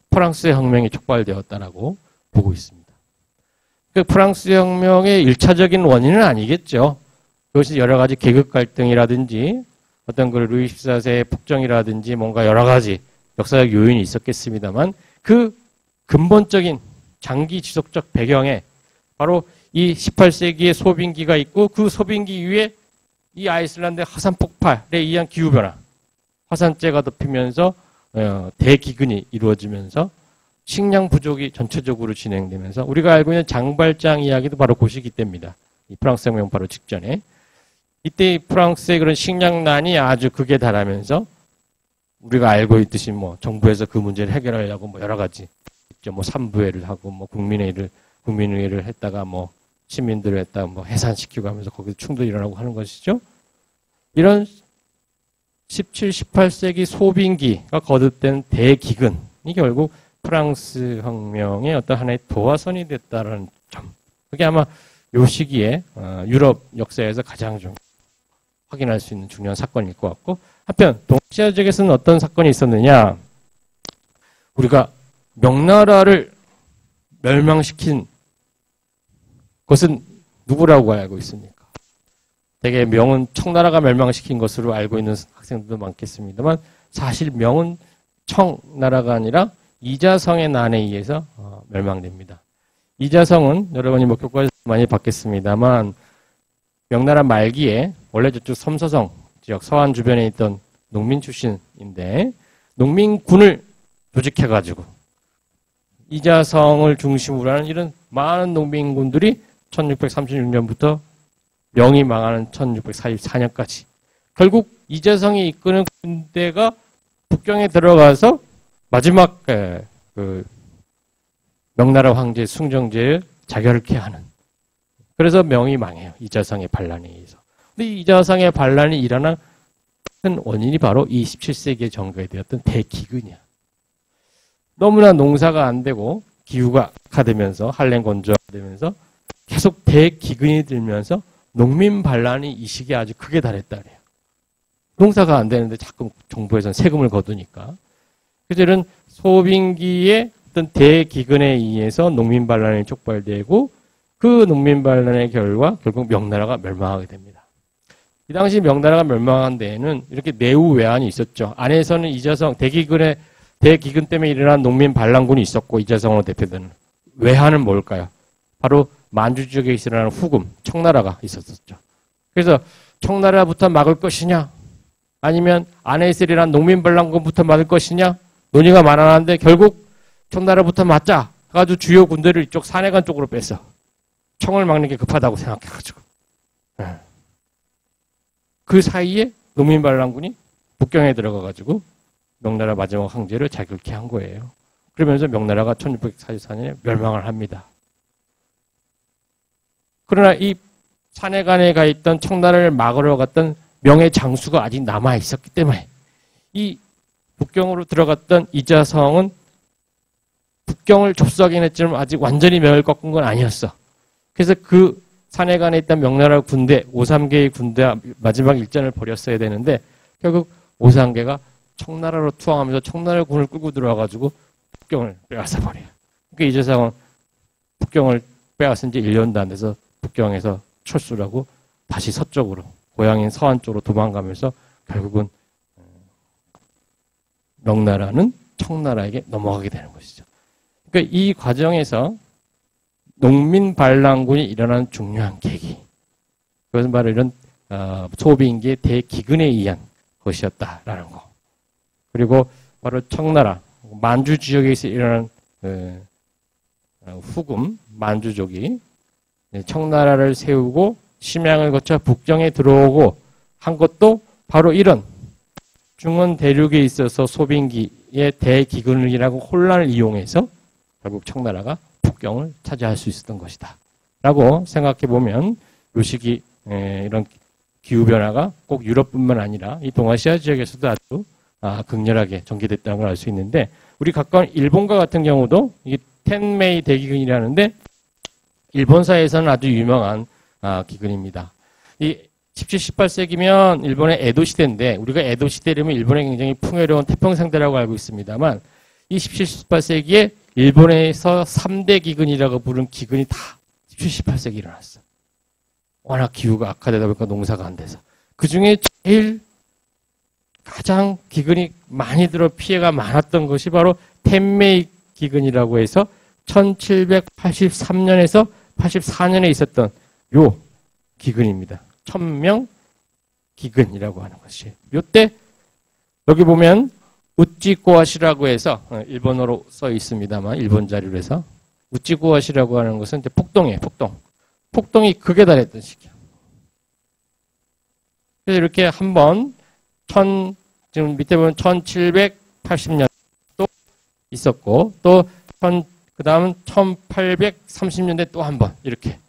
프랑스 혁명이 촉발되었다라고 보고 있습니다. 그 프랑스 혁명의 1차적인 원인은 아니겠죠. 그것이 여러 가지 계급 갈등이라든지 어떤 그 루이 14세의 폭정이라든지 뭔가 여러 가지 역사적 요인이 있었겠습니다만 그 근본적인 장기 지속적 배경에 바로 이 18세기의 소빙기가 있고 그 소빙기 위에 이 아이슬란드의 화산 폭발에 의한 기후변화, 화산재가 덮이면서 대기근이 이루어지면서 식량 부족이 전체적으로 진행되면서 우리가 알고 있는 장발장 이야기도 바로 그 시기 때입니다. 이 프랑스 혁명 바로 직전에. 이때 프랑스의 그런 식량난이 아주 극에 달하면서 우리가 알고 있듯이 뭐 정부에서 그 문제를 해결하려고 뭐 여러 가지 있죠. 뭐 삼부회를 하고 뭐 국민회의를 했다가 뭐 시민들을 했다가 뭐 해산시키고 하면서 거기서 충돌이 일어나고 하는 것이죠. 이런 17, 18세기 소빙기가 거듭된 대기근이 결국 프랑스 혁명의 어떤 하나의 도화선이 됐다는 점. 그게 아마 요 시기에 유럽 역사에서 가장 좀 확인할 수 있는 중요한 사건일 것 같고, 한편 동시아 지역에서는 어떤 사건이 있었느냐? 우리가 명나라를 멸망시킨 것은 누구라고 알고 있습니까? 대개 명은 청나라가 멸망시킨 것으로 알고 있는 학생들도 많겠습니다만 사실 명은 청나라가 아니라 이자성의 난에 의해서 멸망됩니다. 이자성은 여러분이 뭐 교과에서 많이 봤겠습니다만 명나라 말기에 원래 저쪽 섬서성 지역 서안 주변에 있던 농민 출신인데 농민군을 조직해가지고 이자성을 중심으로 하는 이런 많은 농민군들이 1636년부터 명이 망하는 1644년까지 결국 이자성이 이끄는 군대가 북경에 들어가서 마지막 그 명나라 황제 숭정제를 자결케 하는, 그래서 명이 망해요. 이자성의 반란에 의해서. 근데 이자성의 반란이 일어난 큰 원인이 바로 이 17세기에 전개되었던 대기근이야. 너무나 농사가 안 되고 기후가 악화되면서 한랭 건조화되면서 계속 대기근이 들면서 농민 반란이 이 시기에 아주 크게 달했다 그래요. 농사가 안 되는데 자꾸 정부에서는 세금을 거두니까. 그래서 이런 소빙기의 어떤 대기근에 의해서 농민 반란이 촉발되고 그 농민 반란의 결과 결국 명나라가 멸망하게 됩니다. 이 당시 명나라가 멸망한 데에는 이렇게 내후 외환이 있었죠. 안에서는 이자성 대기근 때문에 일어난 농민 반란군이 있었고 이자성으로 대표되는 외환은 뭘까요? 바로 만주 지역에 일어나는 후금, 청나라가 있었었죠. 그래서 청나라부터 막을 것이냐 아니면 안에 있으리란 농민 반란군부터 막을 것이냐 논의가 많았는데 결국 청나라부터 맞자 해가지고 주요 군대를 이쪽 산해관 쪽으로 뺐어. 청을 막는 게 급하다고 생각해가지고. 그 사이에 농민 반란군이 북경에 들어가가지고 명나라 마지막 황제를 자결케 한 거예요. 그러면서 명나라가 1644년에 멸망을 합니다. 그러나 이 산해관에 가 있던 청나라를 막으러 갔던 명의 장수가 아직 남아 있었기 때문에 이 북경으로 들어갔던 이자성은 북경을 접수하긴 했지만 아직 완전히 명을 꺾은 건 아니었어. 그래서 그 산해관에 있던 명나라 군대, 오삼개의 군대와 마지막 일전을 벌였어야 되는데 결국 오삼개가 청나라로 투항하면서 청나라 군을 끌고 들어와가지고 북경을 빼앗아 버려요. 그러니까 이자성은 북경을 빼앗은 지 1년도 안 돼서 북경에서 철수를 하고 다시 서쪽으로 고향인 서한 쪽으로 도망가면서 결국은 명나라는 청나라에게 넘어가게 되는 것이죠. 그러니까 이 과정에서 농민 반란군이 일어나는 중요한 계기, 그것은 바로 이런 소비인기의 대기근에 의한 것이었다라는 거. 그리고 바로 청나라, 만주 지역에서 일어난 후금, 만주족이 청나라를 세우고 심양을 거쳐 북정에 들어오고 한 것도 바로 이런 중원 대륙에 있어서 소비인기의 대기근이라고 혼란을 이용해서 결국 청나라가 북경을 차지할 수 있었던 것이다 라고 생각해 보면 이 시기 이런 기후변화가 꼭 유럽뿐만 아니라 이 동아시아 지역에서도 아주 극렬하게 전개됐다는 걸 알 수 있는데, 우리 가까운 일본과 같은 경우도 이게 텐메이 대기근이라는데 일본사에서는 아주 유명한 기근입니다. 이 17, 18세기면 일본의 에도 시대인데, 우리가 에도 시대라면 일본의 굉장히 풍요로운 태평상대라고 알고 있습니다만, 이 17, 18세기에 일본에서 3대 기근이라고 부른 기근이 다 17, 18세기 일어났어. 워낙 기후가 악화되다 보니까 농사가 안 돼서. 그 중에 제일 가장 기근이 많이 들어 피해가 많았던 것이 바로 텐메이 기근이라고 해서 1783년에서 84년에 있었던 요 기근입니다. 천명 기근이라고 하는 것이. 요때 여기 보면 우찌꼬아시라고 해서 일본어로 써 있습니다만, 일본 자료로 해서 우찌꼬아시라고 하는 것은 이제 폭동이에요. 폭동이 극에 달했던 시기야. 그래서 이렇게 한번 지금 밑에 보면 1780년 또 있었고, 또 그 다음은 1830년대 또 한 번 이렇게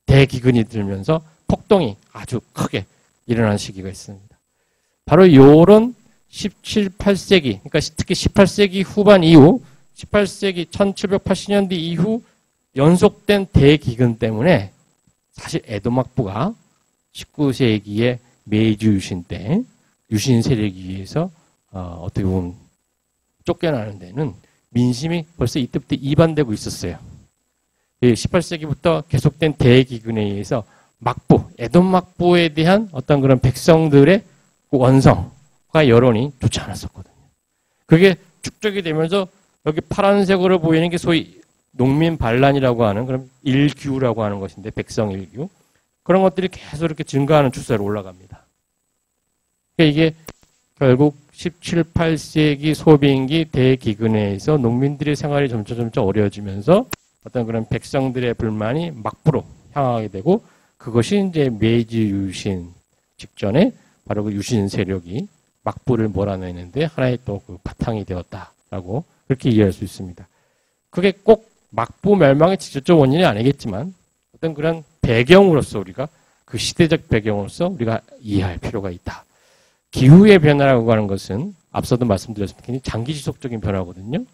대기근이 들면서 폭동이 아주 크게 일어난 시기가 있습니다. 바로 요런 17, 18세기, 그러니까 특히 18세기 후반 이후, 18세기 1780년대 이후 연속된 대기근 때문에 사실 에도 막부가 19세기의 메이지 유신 때 유신 세력에 의해서 어떻게 보면 쫓겨나는 데는 민심이 벌써 이때부터 이반되고 있었어요. 18세기부터 계속된 대기근에 의해서 막부, 에도 막부에 대한 어떤 그런 백성들의 원성과 여론이 좋지 않았었거든요. 그게 축적이 되면서 여기 파란색으로 보이는 게 소위 농민 반란이라고 하는 그런 일규라고 하는 것인데, 백성 일규. 그런 것들이 계속 이렇게 증가하는 추세로 올라갑니다. 그러니까 이게 결국 17, 18세기 소비인기 대기근에 의해서 농민들의 생활이 점점 어려워지면서 어떤 그런 백성들의 불만이 막부로 향하게 되고, 그것이 이제 메이지 유신 직전에 바로 그 유신 세력이 막부를 몰아내는데 하나의 또 그 바탕이 되었다라고 그렇게 이해할 수 있습니다. 그게 꼭 막부 멸망의 직접적 원인이 아니겠지만 어떤 그런 배경으로서 우리가 그 시대적 배경으로서 우리가 이해할 필요가 있다. 기후의 변화라고 하는 것은 앞서도 말씀드렸습니다. 굉장히 장기 지속적인 변화거든요.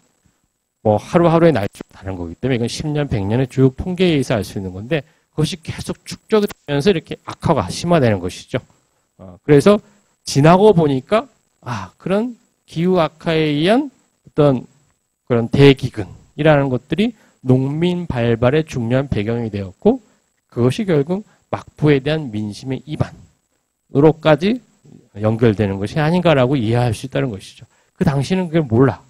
뭐 하루하루의 날씨가 다른 거기 때문에 이건 10년, 100년의 쭉 통계에 의해서 알 수 있는 건데, 그것이 계속 축적이 되면서 이렇게 악화가 심화되는 것이죠. 그래서 지나고 보니까 그런 기후 악화에 의한 어떤 그런 대기근이라는 것들이 농민 발발의 중요한 배경이 되었고, 그것이 결국 막부에 대한 민심의 이반으로까지 연결되는 것이 아닌가라고 이해할 수 있다는 것이죠. 그 당시는 그걸 몰라.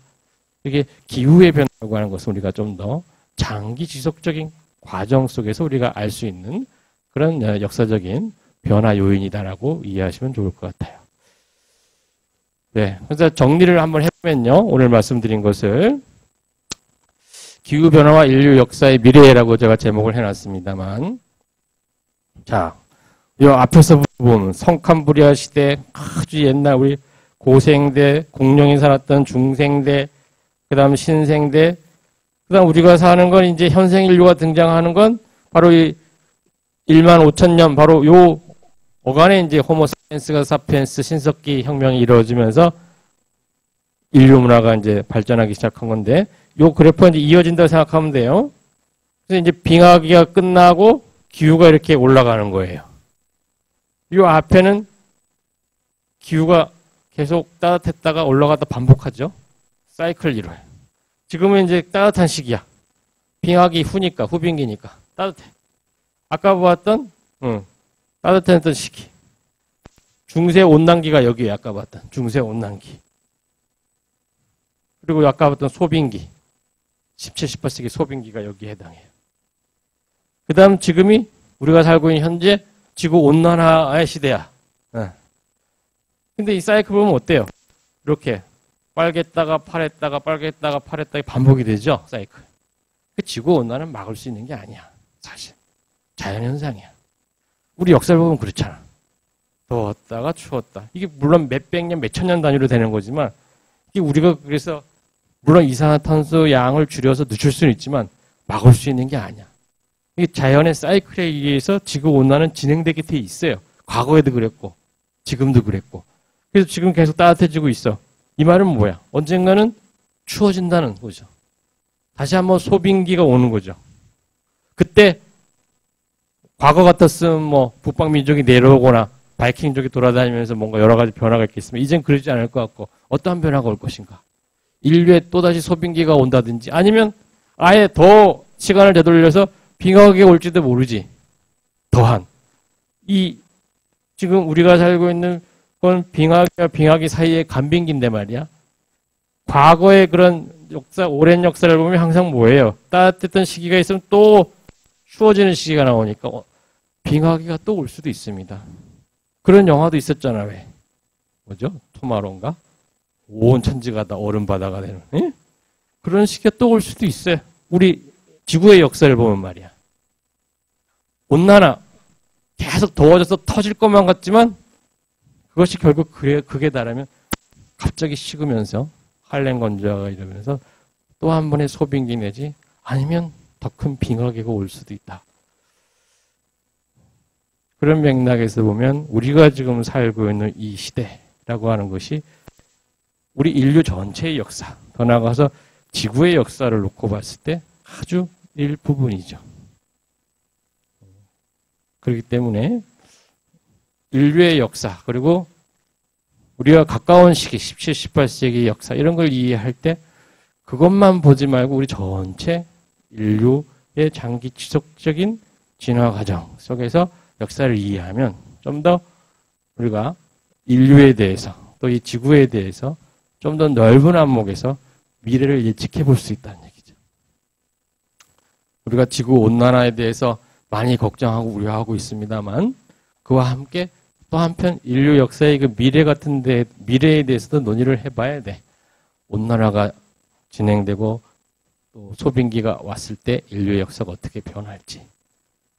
이게 기후의 변화라고 하는 것은 우리가 좀 더 장기 지속적인 과정 속에서 우리가 알 수 있는 그런 역사적인 변화 요인이다라고 이해하시면 좋을 것 같아요. 네, 그래서 정리를 한번 해보면요, 오늘 말씀드린 것을 기후 변화와 인류 역사의 미래라고 제가 제목을 해놨습니다만, 자, 이 앞에서 보면 성캄브리아 시대, 아주 옛날 우리 고생대, 공룡이 살았던 중생대, 그 다음 신생대, 그 다음 우리가 사는 건 이제 현생 인류가 등장하는 건 바로 이 1만 5천 년, 바로 요 어간에 이제 호모사피엔스가 사피엔스 신석기 혁명이 이루어지면서 인류 문화가 이제 발전하기 시작한 건데, 요 그래프가 이제 이어진다고 생각하면 돼요. 그래서 이제 빙하기가 끝나고 기후가 이렇게 올라가는 거예요. 요 앞에는 기후가 계속 따뜻했다가 올라가다 반복하죠. 사이클 이루어요. 지금은 이제 따뜻한 시기야. 빙하기 후니까, 후빙기니까 따뜻해. 아까 보았던 따뜻했던 시기. 중세 온난기가 여기에 아까 봤던 중세 온난기. 그리고 아까 봤던 소빙기. 17, 18세기 소빙기가 여기에 해당해요. 그 다음 지금이 우리가 살고 있는 현재 지구 온난화의 시대야. 근데 이 사이클 보면 어때요? 이렇게 빨갰다가 파랬다가 빨갰다가 파랬다가 반복이 되죠, 사이클. 그 지구 온난화는 막을 수 있는 게 아니야, 사실. 자연현상이야. 우리 역사를 보면 그렇잖아. 더웠다가 추웠다. 이게 물론 몇백 년, 몇천 년 단위로 되는 거지만, 이게 우리가 그래서 물론 이산화탄소 양을 줄여서 늦출 수는 있지만 막을 수 있는 게 아니야. 이게 자연의 사이클에 의해서 지구 온난화는 진행되게 돼 있어요. 과거에도 그랬고, 지금도 그랬고. 그래서 지금 계속 따뜻해지고 있어. 이 말은 뭐야? 언젠가는 추워진다는 거죠. 다시 한번 소빙기가 오는 거죠. 그때 과거 같았으면 뭐 북방민족이 내려오거나 바이킹족이 돌아다니면서 뭔가 여러 가지 변화가 있겠으면 이젠 그러지 않을 것 같고 어떠한 변화가 올 것인가? 인류에 또다시 소빙기가 온다든지 아니면 아예 더 시간을 되돌려서 빙하기가 올지도 모르지. 더한. 이 지금 우리가 살고 있는 건 빙하기와 빙하기 사이의 간빙기인데 말이야. 과거의 그런 역사, 오랜 역사를 보면 항상 뭐예요? 따뜻했던 시기가 있으면 또 추워지는 시기가 나오니까 빙하기가 또 올 수도 있습니다. 그런 영화도 있었잖아, 왜? 뭐죠? 토마로인가? 온 천지가 다 얼음바다가 되는. 에? 그런 시기가 또 올 수도 있어요. 우리 지구의 역사를 보면 말이야. 온난화 계속 더워져서 터질 것만 같지만 그것이 결국 극에 달하면 갑자기 식으면서 한랭 건조화가 이러면서 또 한 번의 소빙기 내지 아니면 더 큰 빙하기가 올 수도 있다. 그런 맥락에서 보면 우리가 지금 살고 있는 이 시대라고 하는 것이 우리 인류 전체의 역사, 더 나아가서 지구의 역사를 놓고 봤을 때 아주 일부분이죠. 그렇기 때문에 인류의 역사, 그리고 우리가 가까운 시기, 17, 18세기 역사 이런 걸 이해할 때 그것만 보지 말고 우리 전체 인류의 장기 지속적인 진화 과정 속에서 역사를 이해하면 좀 더 우리가 인류에 대해서 또 이 지구에 대해서 좀 더 넓은 안목에서 미래를 예측해 볼 수 있다는 얘기죠. 우리가 지구 온난화에 대해서 많이 걱정하고 우려하고 있습니다만 그와 함께 또 한편 인류 역사의 그 미래 같은데 미래에 대해서도 논의를 해봐야 돼. 온난화가 진행되고 또 소빙기가 왔을 때 인류의 역사가 어떻게 변할지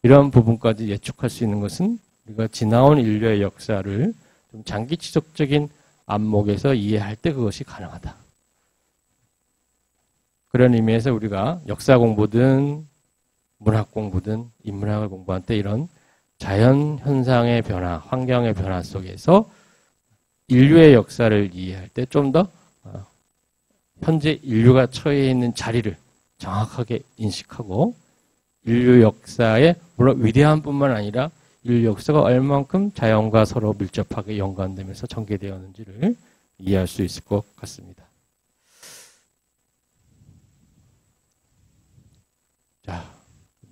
이런 부분까지 예측할 수 있는 것은 우리가 지나온 인류의 역사를 좀 장기 지속적인 안목에서 이해할 때 그것이 가능하다. 그런 의미에서 우리가 역사 공부든 문학 공부든 인문학을 공부할 때 이런 자연 현상의 변화, 환경의 변화 속에서 인류의 역사를 이해할 때 좀 더 현재 인류가 처해 있는 자리를 정확하게 인식하고 인류 역사에 물론 위대한 뿐만 아니라 인류 역사가 얼만큼 자연과 서로 밀접하게 연관되면서 전개되었는지를 이해할 수 있을 것 같습니다. 자,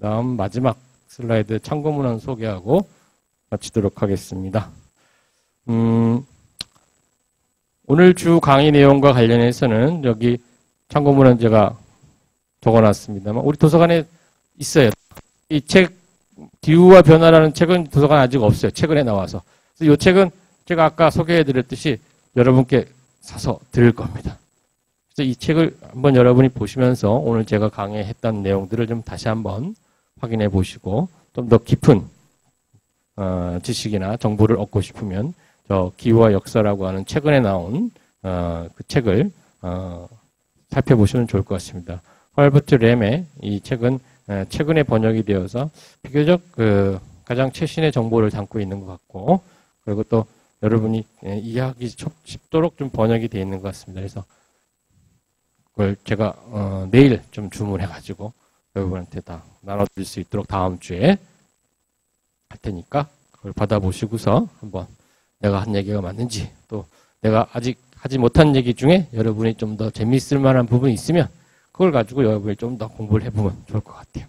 다음 마지막 슬라이드 참고문헌 소개하고 마치도록 하겠습니다. 오늘 주 강의 내용과 관련해서는 여기 참고문헌 제가 적어놨습니다만 우리 도서관에 있어요. 이 책 기후와 변화라는 책은 도서관에 아직 없어요. 최근에 나와서. 그래서 이 책은 제가 아까 소개해드렸듯이 여러분께 사서 드릴 겁니다. 그래서 이 책을 한번 여러분이 보시면서 오늘 제가 강의했던 내용들을 좀 다시 한번 확인해 보시고 좀 더 깊은 지식이나 정보를 얻고 싶으면 저 기후와 역사라고 하는 최근에 나온 그 책을 살펴보시면 좋을 것 같습니다. 헐버트 램의 이 책은 최근에 번역이 되어서 비교적 가장 최신의 정보를 담고 있는 것 같고 그리고 또 여러분이 이해하기 쉽도록 좀 번역이 되어 있는 것 같습니다. 그래서 그걸 제가 내일 좀 주문해가지고 여러분한테 다 나눠드릴 수 있도록 다음 주에 할 테니까 그걸 받아보시고서 한번 내가 한 얘기가 맞는지 또 내가 아직 하지 못한 얘기 중에 여러분이 좀 더 재미있을 만한 부분이 있으면 그걸 가지고 여러분이 좀 더 공부를 해보면 좋을 것 같아요.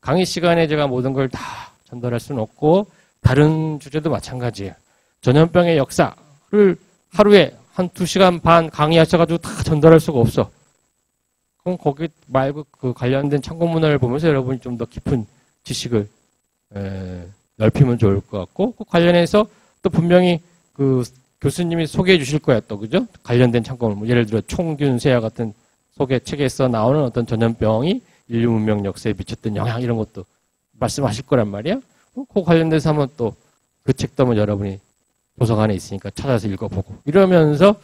강의 시간에 제가 모든 걸 다 전달할 수는 없고 다른 주제도 마찬가지예요. 전염병의 역사를 하루에 한 2시간 반 강의하셔가지고 다 전달할 수가 없어. 그럼 거기 말고 그 관련된 참고문헌을 보면서 여러분이 좀 더 깊은 지식을 넓히면 좋을 것 같고, 그 관련해서 또 분명히 그 교수님이 소개해 주실 거야, 또, 그죠? 관련된 참고문헌. 예를 들어, 총균세와 같은 소개책에서 나오는 어떤 전염병이 인류 문명 역사에 미쳤던 영향, 이런 것도 말씀하실 거란 말이야. 그 관련돼서 한번 또 그 책도 한번 여러분이 도서관에 있으니까 찾아서 읽어보고, 이러면서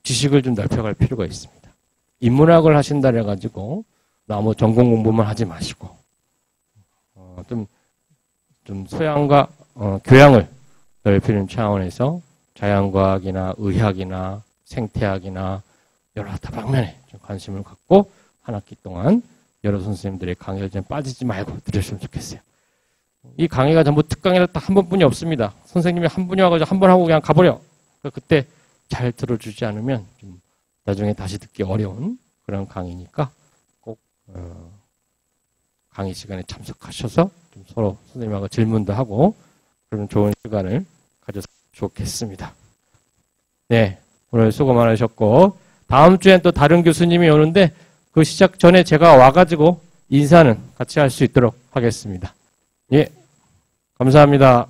지식을 좀 넓혀갈 필요가 있습니다. 인문학을 하신다 그래가지고 너무 전공 공부만 하지 마시고, 좀 소양과 교양을 넓히는 차원에서 자연과학이나 의학이나 생태학이나 여러 다방면에 좀 관심을 갖고 한 학기 동안 여러 선생님들의 강의를 좀 빠지지 말고 들으셨으면 좋겠어요. 이 강의가 전부 특강이라 딱 한 번뿐이 없습니다. 선생님이 한 분이 와가지고 한 번 하고 그냥 가버려. 그때 잘 들어주지 않으면 좀 나중에 다시 듣기 어려운 그런 강의니까 꼭 강의 시간에 참석하셔서 좀 서로 선생님하고 질문도 하고 그런 좋은 시간을 가졌으면 좋겠습니다. 네, 오늘 수고 많으셨고, 다음 주엔 또 다른 교수님이 오는데 그 시작 전에 제가 와가지고 인사는 같이 할 수 있도록 하겠습니다. 예, 감사합니다.